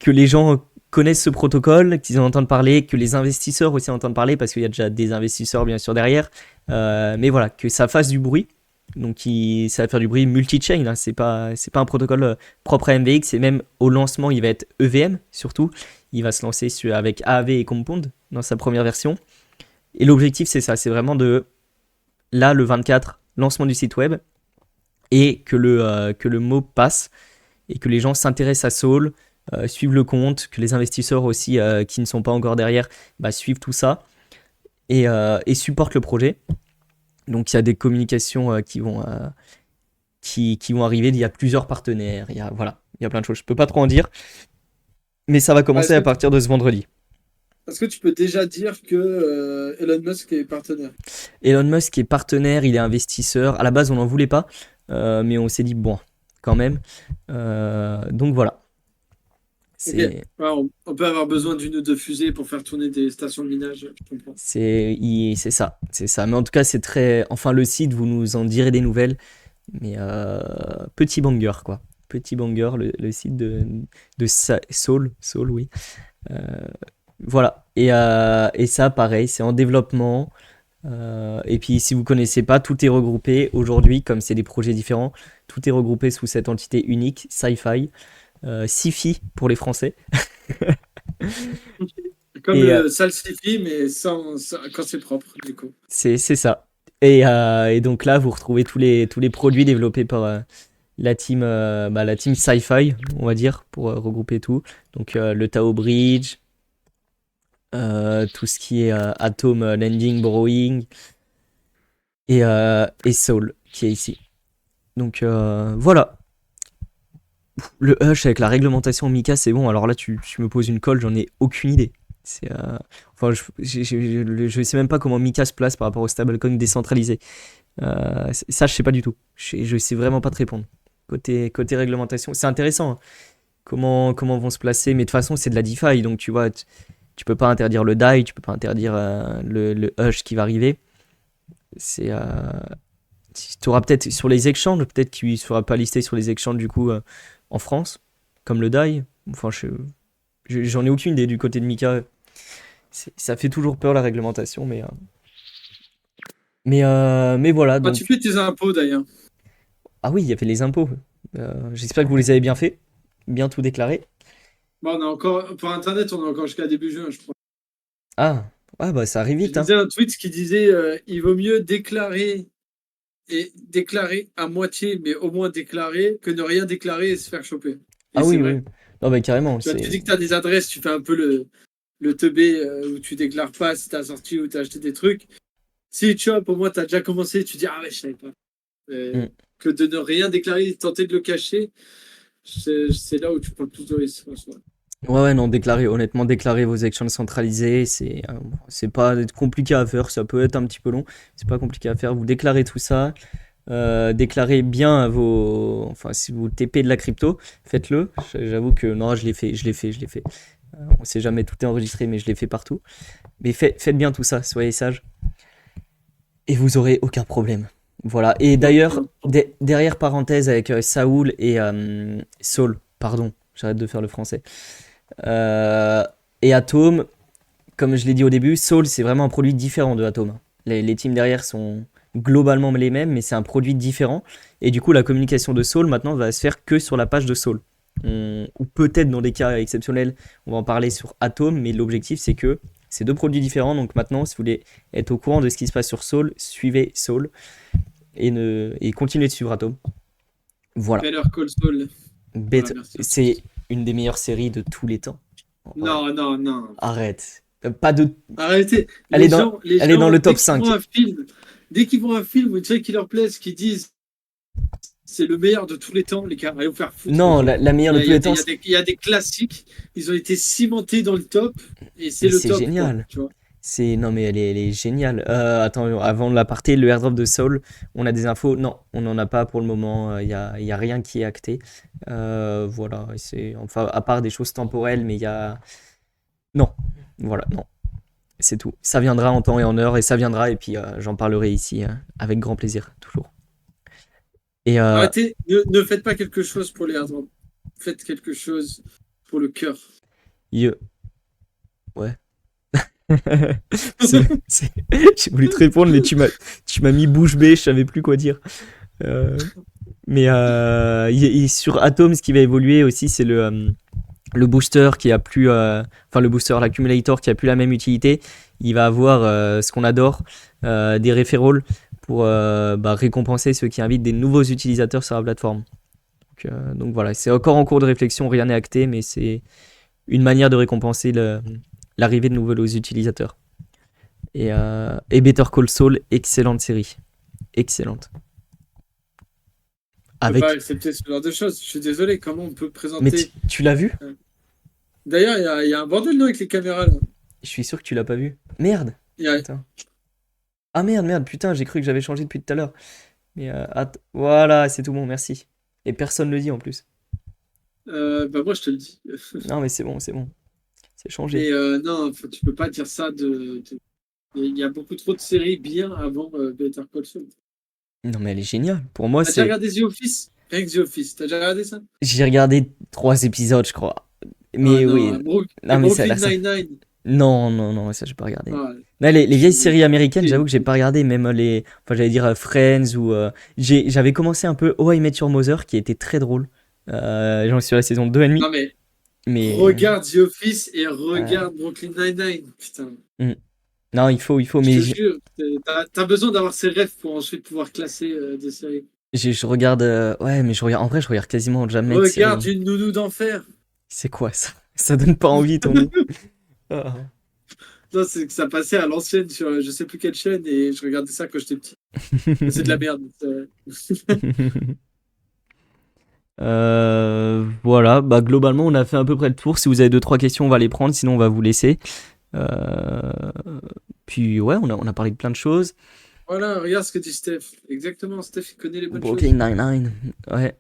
Que les gens connaissent ce protocole, qu'ils en entendent parler, que les investisseurs aussi en entendent parler, parce qu'il y a déjà des investisseurs, bien sûr, derrière. Mais voilà, que ça fasse du bruit. Donc ça va faire du bruit multi-chain, hein. C'est pas un protocole propre à MVX, et même au lancement il va être EVM surtout. Il va se lancer avec AAV et Compound dans sa première version. Et l'objectif c'est ça, c'est vraiment là le 24, lancement du site web, et que le mot passe, et que les gens s'intéressent à Soul, suivent le compte, que les investisseurs aussi qui ne sont pas encore derrière suivent tout ça, et supportent le projet. Donc il y a des communications qui vont arriver. Il y a plusieurs partenaires. Il y a plein de choses. Je peux pas trop en dire, mais ça va commencer à partir de ce vendredi. Est-ce que tu peux déjà dire que Elon Musk est partenaire? Elon Musk est partenaire, il est investisseur. À la base, on n'en voulait pas, mais on s'est dit bon, quand même. Donc voilà. Okay. Ouais, on peut avoir besoin d'une ou deux fusées pour faire tourner des stations de minage, je comprends. C'est ça. Mais en tout cas, c'est très. Enfin, le site, vous nous en direz des nouvelles. Mais petit banger, quoi. Petit banger, le site de Soul, oui. Voilà. Et ça, pareil, c'est en développement. Et puis, si vous connaissez pas, tout est regroupé aujourd'hui, comme c'est des projets différents. Tout est regroupé sous cette entité unique, Sci-Fi. Sci-Fi pour les Français. Comme le sale Sci-Fi, mais quand c'est propre, du coup. C'est ça. Et donc là, vous retrouvez tous les produits développés par la team Sci-Fi, on va dire, pour regrouper tout. Donc le Tao Bridge, tout ce qui est Atom Lending, Borrowing, et Soul, qui est ici. Donc voilà. Le Hush avec la réglementation Mika, c'est bon. Alors là, tu me poses une colle, j'en ai aucune idée. Enfin, je sais même pas comment Mika se place par rapport au stablecoin décentralisé. Ça, je sais pas du tout. Je sais vraiment pas te répondre. Côté réglementation, c'est intéressant, hein. comment vont se placer. Mais de toute façon, c'est de la DeFi, donc tu vois, tu peux pas interdire le DAI, tu peux pas interdire le Hush qui va arriver. C'est, tu auras peut-être sur les exchanges, peut-être qu'il ne sera pas listé sur les exchanges du coup en France, comme le DAI. Enfin, j'en ai aucune idée du côté de Mika. Ça fait toujours peur la réglementation, mais voilà. Quand tu Donc, fais tes impôts d'ailleurs. ah oui, il y avait les impôts. J'espère que vous les avez bien fait, bien tout déclaré. Bon, on a encore, pour Internet, on est encore jusqu'à début juin, je crois. Ah, ah bah ça arrive Je vite, hein. lisais un tweet qui disait il vaut mieux déclarer et déclarer à moitié, mais au moins déclarer, que ne rien déclarer et se faire choper. Et Ah c'est oui, vrai. oui. Non, bah carrément, Tu vois, tu c'est. dis que tu as des adresses, tu fais un peu le teubé où tu déclares pas si tu as sorti ou tu as acheté des trucs. Si tu vois, pour moi, tu as déjà commencé, tu dis ah ouais, je savais pas. Hmm. Que de ne rien déclarer, tenter de le cacher, c'est là où tu prends le plus de risques, franchement. Ouais, ouais, non, honnêtement, déclarer vos exchanges centralisés, c'est pas compliqué à faire, ça peut être un petit peu long, c'est pas compliqué à faire. Vous déclarez tout ça, déclarez bien enfin, si vous TP de la crypto, faites-le. J'avoue que non, je l'ai fait. On sait jamais, tout est enregistré, mais je l'ai fait partout. Mais faites bien tout ça, soyez sages, et vous aurez aucun problème. Voilà. Et d'ailleurs, derrière parenthèse avec Saoul et Saul, pardon, j'arrête de faire le français. Euh, et Atom, comme je l'ai dit au début, Soul, c'est vraiment un produit différent de Atom. Les teams derrière sont globalement les mêmes, mais c'est un produit différent. Et du coup, la communication de Soul maintenant va se faire que sur la page de Soul. Ou peut-être dans des cas exceptionnels, on va en parler sur Atom, mais l'objectif c'est que c'est deux produits différents. Donc maintenant, si vous voulez être au courant de ce qui se passe sur Soul, suivez Soul et continuez de suivre Atom. Voilà. Better Call Saul. Voilà, merci. C'est une des meilleures séries de tous les temps. Ouais. Non, non, non. Arrête. Pas de. Arrêtez. Elle est dans, Les elle est dans gens, le top 5. dès qu'ils voient un film ou une série qui leur plaise, qui disent c'est le meilleur de tous les temps, les gars, allez vous faire foutre. Non, la meilleure de tous les temps. Il y a des classiques, ils ont été cimentés dans le top, et c'est Mais le c'est top, génial. quoi, tu vois. Non, mais elle est géniale. Attends, avant de l'aparté, le airdrop de Soul, on a des infos. Non, on n'en a pas pour le moment. Y a rien qui est acté. Voilà. Enfin, à part des choses temporelles, mais il y a. Non. Voilà, non. C'est tout. Ça viendra en temps et en heure, et ça viendra, et puis j'en parlerai ici avec grand plaisir, toujours. Et Arrêtez, ne faites pas quelque chose pour les airdrops. Faites quelque chose pour le cœur. Ouais. J'ai voulu te répondre, mais tu m'as mis bouche bée, je savais plus quoi dire. Mais sur Atom, ce qui va évoluer aussi, c'est le booster qui a plus, enfin le booster, l'accumulator qui a plus la même utilité. Il va avoir ce qu'on adore, des referrals pour récompenser ceux qui invitent des nouveaux utilisateurs sur la plateforme. Donc voilà, c'est encore en cours de réflexion, rien n'est acté, mais c'est une manière de récompenser l'arrivée de nouveaux utilisateurs. Et Better Call Saul, excellente série. Excellente. Je peux pas accepter ce genre de choses. Je suis désolé, comment on peut présenter. Mais tu l'as vu? D'ailleurs, il y a un bordel non, avec les caméras là. Je suis sûr que tu l'as pas vu. Merde. Attends. Ah merde, putain, j'ai cru que j'avais changé depuis tout à l'heure. Mais voilà, c'est tout bon, merci. Et personne le dit en plus. Bah moi je te le dis. Non mais c'est bon. C'est changé. Mais non, tu peux pas dire ça Il y a beaucoup trop de séries bien avant Better Call Saul. Non mais elle est géniale. Pour moi, T'as déjà regardé The Office? Rien que The Office, t'as déjà regardé ça? J'ai regardé 3 épisodes, je crois. Mais non, oui. Non mais Brooklyn Nine-Nine. Non, ça j'ai pas regardé. Ah, Là, les vieilles séries américaines, j'avoue que j'ai pas regardé, même enfin j'allais dire Friends ou j'avais commencé un peu Oh I Met Your Mother qui était très drôle. J'en suis à la saison 2 et demi. Non mais regarde The Office et regarde Brooklyn Nine-Nine, putain. Non, il faut, Je mais te jure, t'as besoin d'avoir ces rêves pour ensuite pouvoir classer des séries. je regarde, ouais, mais en vrai, je regarde quasiment jamais de séries. Regarde Une nounou d'enfer. C'est quoi ça? Ça donne pas envie ton nom. Ah. Non, c'est que ça passait à l'ancienne sur je sais plus quelle chaîne et je regardais ça quand j'étais petit. C'est de la merde. Voilà, bah globalement, on a fait à peu près le tour. Si vous avez 2-3 questions, on va les prendre, sinon on va vous laisser. Puis ouais, on a parlé de plein de choses. Voilà, regarde ce que dit Steph. Exactement, Steph, il connaît les bonnes choses. Brooklyn Nine-Nine, ouais.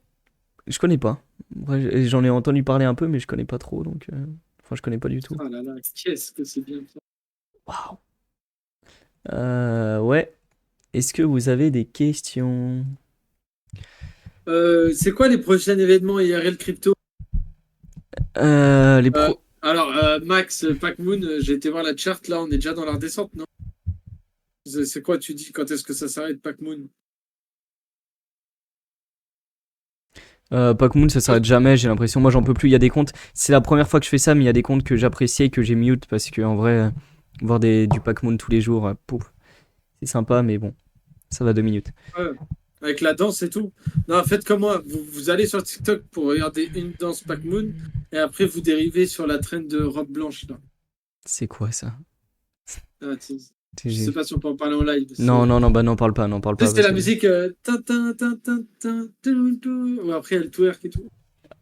Je connais pas. J'en ai entendu parler un peu, mais je connais pas trop, donc enfin je connais pas du tout. Ah là là, qu'est-ce que c'est bien fait. Waouh. Ouais. Est-ce que vous avez des questions? C'est quoi les prochains événements IRL crypto? Les Euh, pro. alors, Max, Pac-Moon, j'ai été voir la chart, là, on est déjà dans la redescente, non? C'est quoi, tu dis, quand est-ce que ça s'arrête, Pac-Moon? Pokémon, ça s'arrête jamais, j'ai l'impression. Moi, j'en peux plus. Il y a des comptes. C'est la première fois que je fais ça, mais il y a des comptes que j'appréciais et que j'ai mute parce que, en vrai, voir du Pokémon tous les jours, pouf, c'est sympa, mais bon, ça va 2 minutes. Ouais, avec la danse et tout. Non, faites comme moi, vous allez sur TikTok pour regarder une danse Pac-Moon, et après, vous dérivez sur la traîne de robe blanche, là. C'est quoi ça? Ah, C'est- je sais j'ai- pas si on peut en parler en live. Non, non, non, bah n'en parle pas C'est parce la que. musique. Tin, tin, tin, tin, tou, tou. Ouais, après, elle twerk et tout.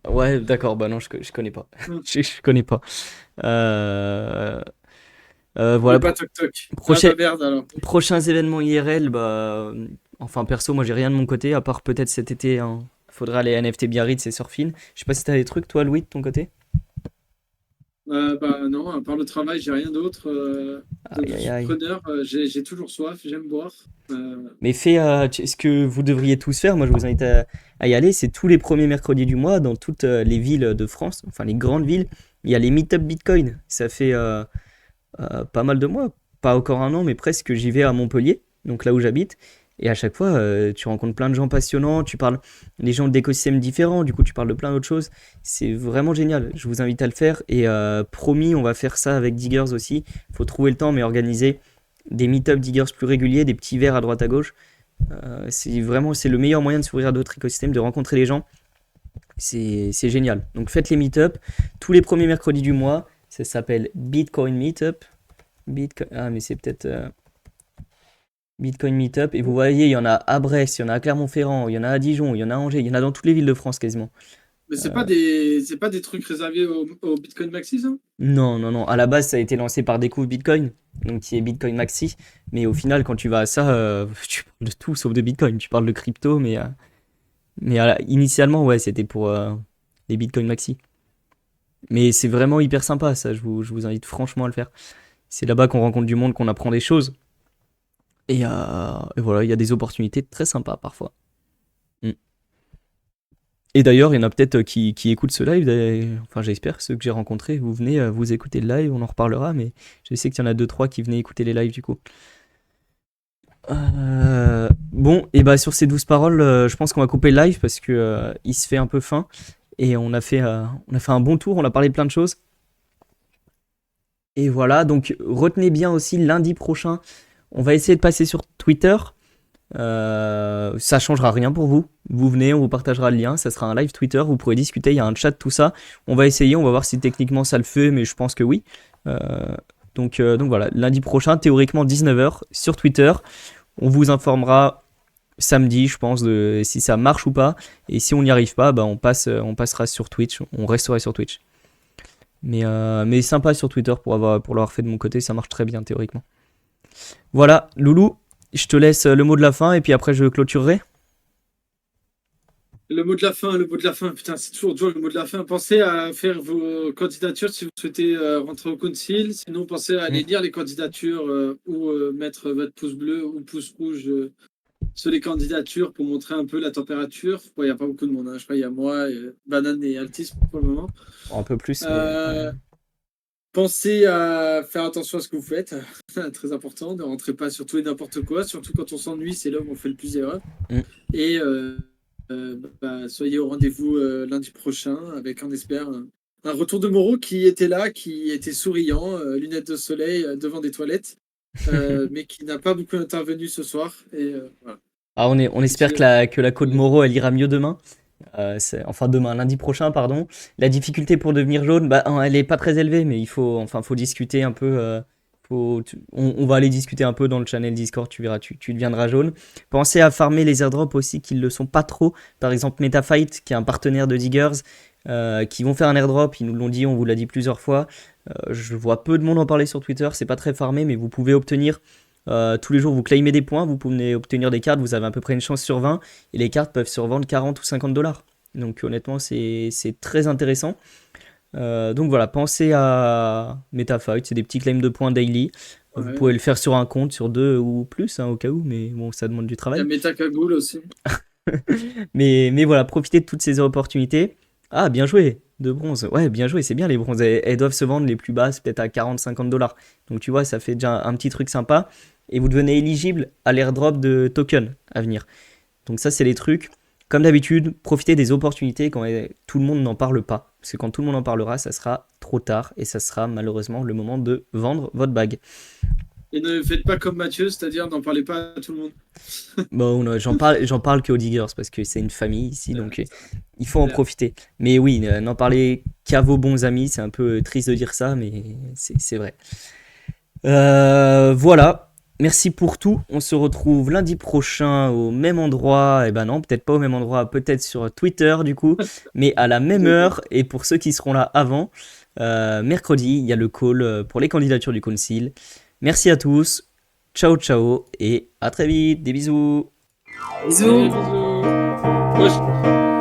Ouais, d'accord, bah non, je connais pas. Hum. Je connais pas. Euh, Mais voilà, pas Toc Toc. Ah prochain, bah merde alors. prochains événements IRL, bah. Enfin, perso, moi j'ai rien de mon côté, à part peut-être cet été, hein. Faudra aller à NFT Biarritz et Surfin. Je sais pas si t'as des trucs, toi, Louis, de ton côté? Bah non, à part le travail, j'ai rien d'autre. Donc Aïe, je aïe, suis aïe. preneur. J'ai toujours soif, j'aime boire. Mais ce que vous devriez tous faire, moi je vous invite à y aller, c'est tous les premiers mercredis du mois, dans toutes les villes de France, enfin les grandes villes, il y a les meet-up Bitcoin. Ça fait pas mal de mois, pas encore un an, mais presque, j'y vais à Montpellier, donc là où j'habite. Et à chaque fois, tu rencontres plein de gens passionnants, tu parles des gens d'écosystèmes différents, du coup tu parles de plein d'autres choses. C'est vraiment génial, je vous invite à le faire. Et promis, on va faire ça avec Diggers aussi. Il faut trouver le temps, mais organiser des meet-up Diggers plus réguliers, des petits verres à droite à gauche. C'est le meilleur moyen de s'ouvrir à d'autres écosystèmes, de rencontrer les gens. C'est génial. Donc faites les meet-up tous les premiers mercredis du mois. Ça s'appelle Bitcoin Meetup. Bitcoin, ah, mais c'est peut-être Bitcoin Meetup. Et vous voyez, il y en a à Brest, il y en a à Clermont-Ferrand, il y en a à Dijon, il y en a à Angers, il y en a dans toutes les villes de France quasiment. Mais Euh, c'est pas des trucs réservés au Bitcoin Maxi, ça? non, non, non. À la base, ça a été lancé par Découvre Bitcoin, donc qui est Bitcoin Maxi. Mais au final, quand tu vas à ça, tu parles de tout sauf de Bitcoin. Tu parles de crypto, mais initialement, ouais, c'était pour les Bitcoin Maxi. Mais c'est vraiment hyper sympa, ça. Je vous invite franchement à le faire. C'est là-bas qu'on rencontre du monde, qu'on apprend des choses. Et voilà, il y a des opportunités très sympas parfois. Mm. Et d'ailleurs, il y en a peut-être qui écoutent ce live. Enfin, j'espère, ceux que j'ai rencontrés, vous venez, vous écoutez le live, on en reparlera. Mais je sais qu'il y en a deux trois qui venaient écouter les lives du coup. Bon, et bah sur ces douze paroles, je pense qu'on va couper le live parce que il se fait un peu faim. Et on a fait un bon tour, on a parlé de plein de choses. Et voilà, donc retenez bien aussi lundi prochain, on va essayer de passer sur Twitter. Ça changera rien pour vous. Vous venez, on vous partagera le lien. Ça sera un live Twitter. Vous pourrez discuter. Il y a un chat, tout ça. On va essayer. On va voir si techniquement ça le fait, mais je pense que oui. Donc voilà, lundi prochain, théoriquement 19h sur Twitter. On vous informera samedi, je pense, de si ça marche ou pas. Et si on n'y arrive pas, bah on passera sur Twitch. On restera sur Twitch. Mais sympa sur Twitter pour l'avoir fait de mon côté. Ça marche très bien théoriquement. Voilà, Loulou, je te laisse le mot de la fin et puis après je clôturerai. Le mot de la fin, putain, c'est toujours dur le mot de la fin. Pensez à faire vos candidatures si vous souhaitez rentrer au council. Sinon, pensez à Mm. aller lire les candidatures ou mettre votre pouce bleu ou pouce rouge sur les candidatures pour montrer un peu la température. Bon, il n'y a pas beaucoup de monde, hein. Je crois qu'il y a moi, Banane et Altis pour le moment. Un peu plus, mais ouais. Euh, Pensez à faire attention à ce que vous faites. Très important. Ne rentrez pas sur tout et n'importe quoi. Surtout quand on s'ennuie, c'est là où on fait le plus d'erreurs. Mm. Et soyez au rendez-vous lundi prochain avec, on espère, un retour de Moreau qui était là, qui était souriant, lunettes de soleil devant des toilettes, mais qui n'a pas beaucoup intervenu ce soir. Et voilà. Ah, on espère Petit, que la Côte Moro elle ira mieux demain. Enfin demain, lundi prochain, pardon. La difficulté pour devenir jaune, bah, hein, elle est pas très élevée, mais faut discuter un peu. On va aller discuter un peu dans le channel Discord, tu verras, tu deviendras jaune. Pensez à farmer les airdrops aussi qui ne le sont pas trop. Par exemple, MetaFight, qui est un partenaire de Diggers, qui vont faire un airdrop, ils nous l'ont dit, on vous l'a dit plusieurs fois. Je vois peu de monde en parler sur Twitter, c'est pas très farmé, mais vous pouvez obtenir tous les jours, vous claimez des points, vous pouvez obtenir des cartes, vous avez à peu près une chance sur 20, et les cartes peuvent se revendre 40 ou 50 dollars. Donc honnêtement, c'est très intéressant. Donc voilà, pensez à MetaFight, c'est des petits claims de points daily. Vous Ouais. pouvez le faire sur un compte, sur deux ou plus, hein, au cas où, mais bon, ça demande du Il y a travail. Metakagoul aussi. Mais voilà, profitez de toutes ces opportunités. Ah, bien joué, de bronze. Ouais, bien joué, c'est bien les bronzes. Elles doivent se vendre les plus basses, peut-être à 40-50 $. Donc tu vois, ça fait déjà un petit truc sympa. Et vous devenez éligible à l'airdrop de tokens à venir. Donc ça, c'est les trucs. Comme d'habitude, profitez des opportunités quand tout le monde n'en parle pas. Parce que quand tout le monde en parlera, ça sera trop tard et ça sera malheureusement le moment de vendre votre bague. Et ne faites pas comme Mathieu, c'est-à-dire n'en parlez pas à tout le monde. Bon, non, j'en parle qu'aux diggers parce que c'est une famille ici, C'est donc vrai, il faut c'est en clair. profiter. Mais oui, n'en parlez qu'à vos bons amis. C'est un peu triste de dire ça, mais c'est vrai. Voilà. Merci pour tout. On se retrouve lundi prochain au même endroit. Eh ben non, peut-être pas au même endroit, peut-être sur Twitter du coup, mais à la même heure. Et pour ceux qui seront là avant, mercredi, il y a le call pour les candidatures du Council. Merci à tous. Ciao, ciao et à très vite. Des bisous. Allez, Bisous. bisous. Moi,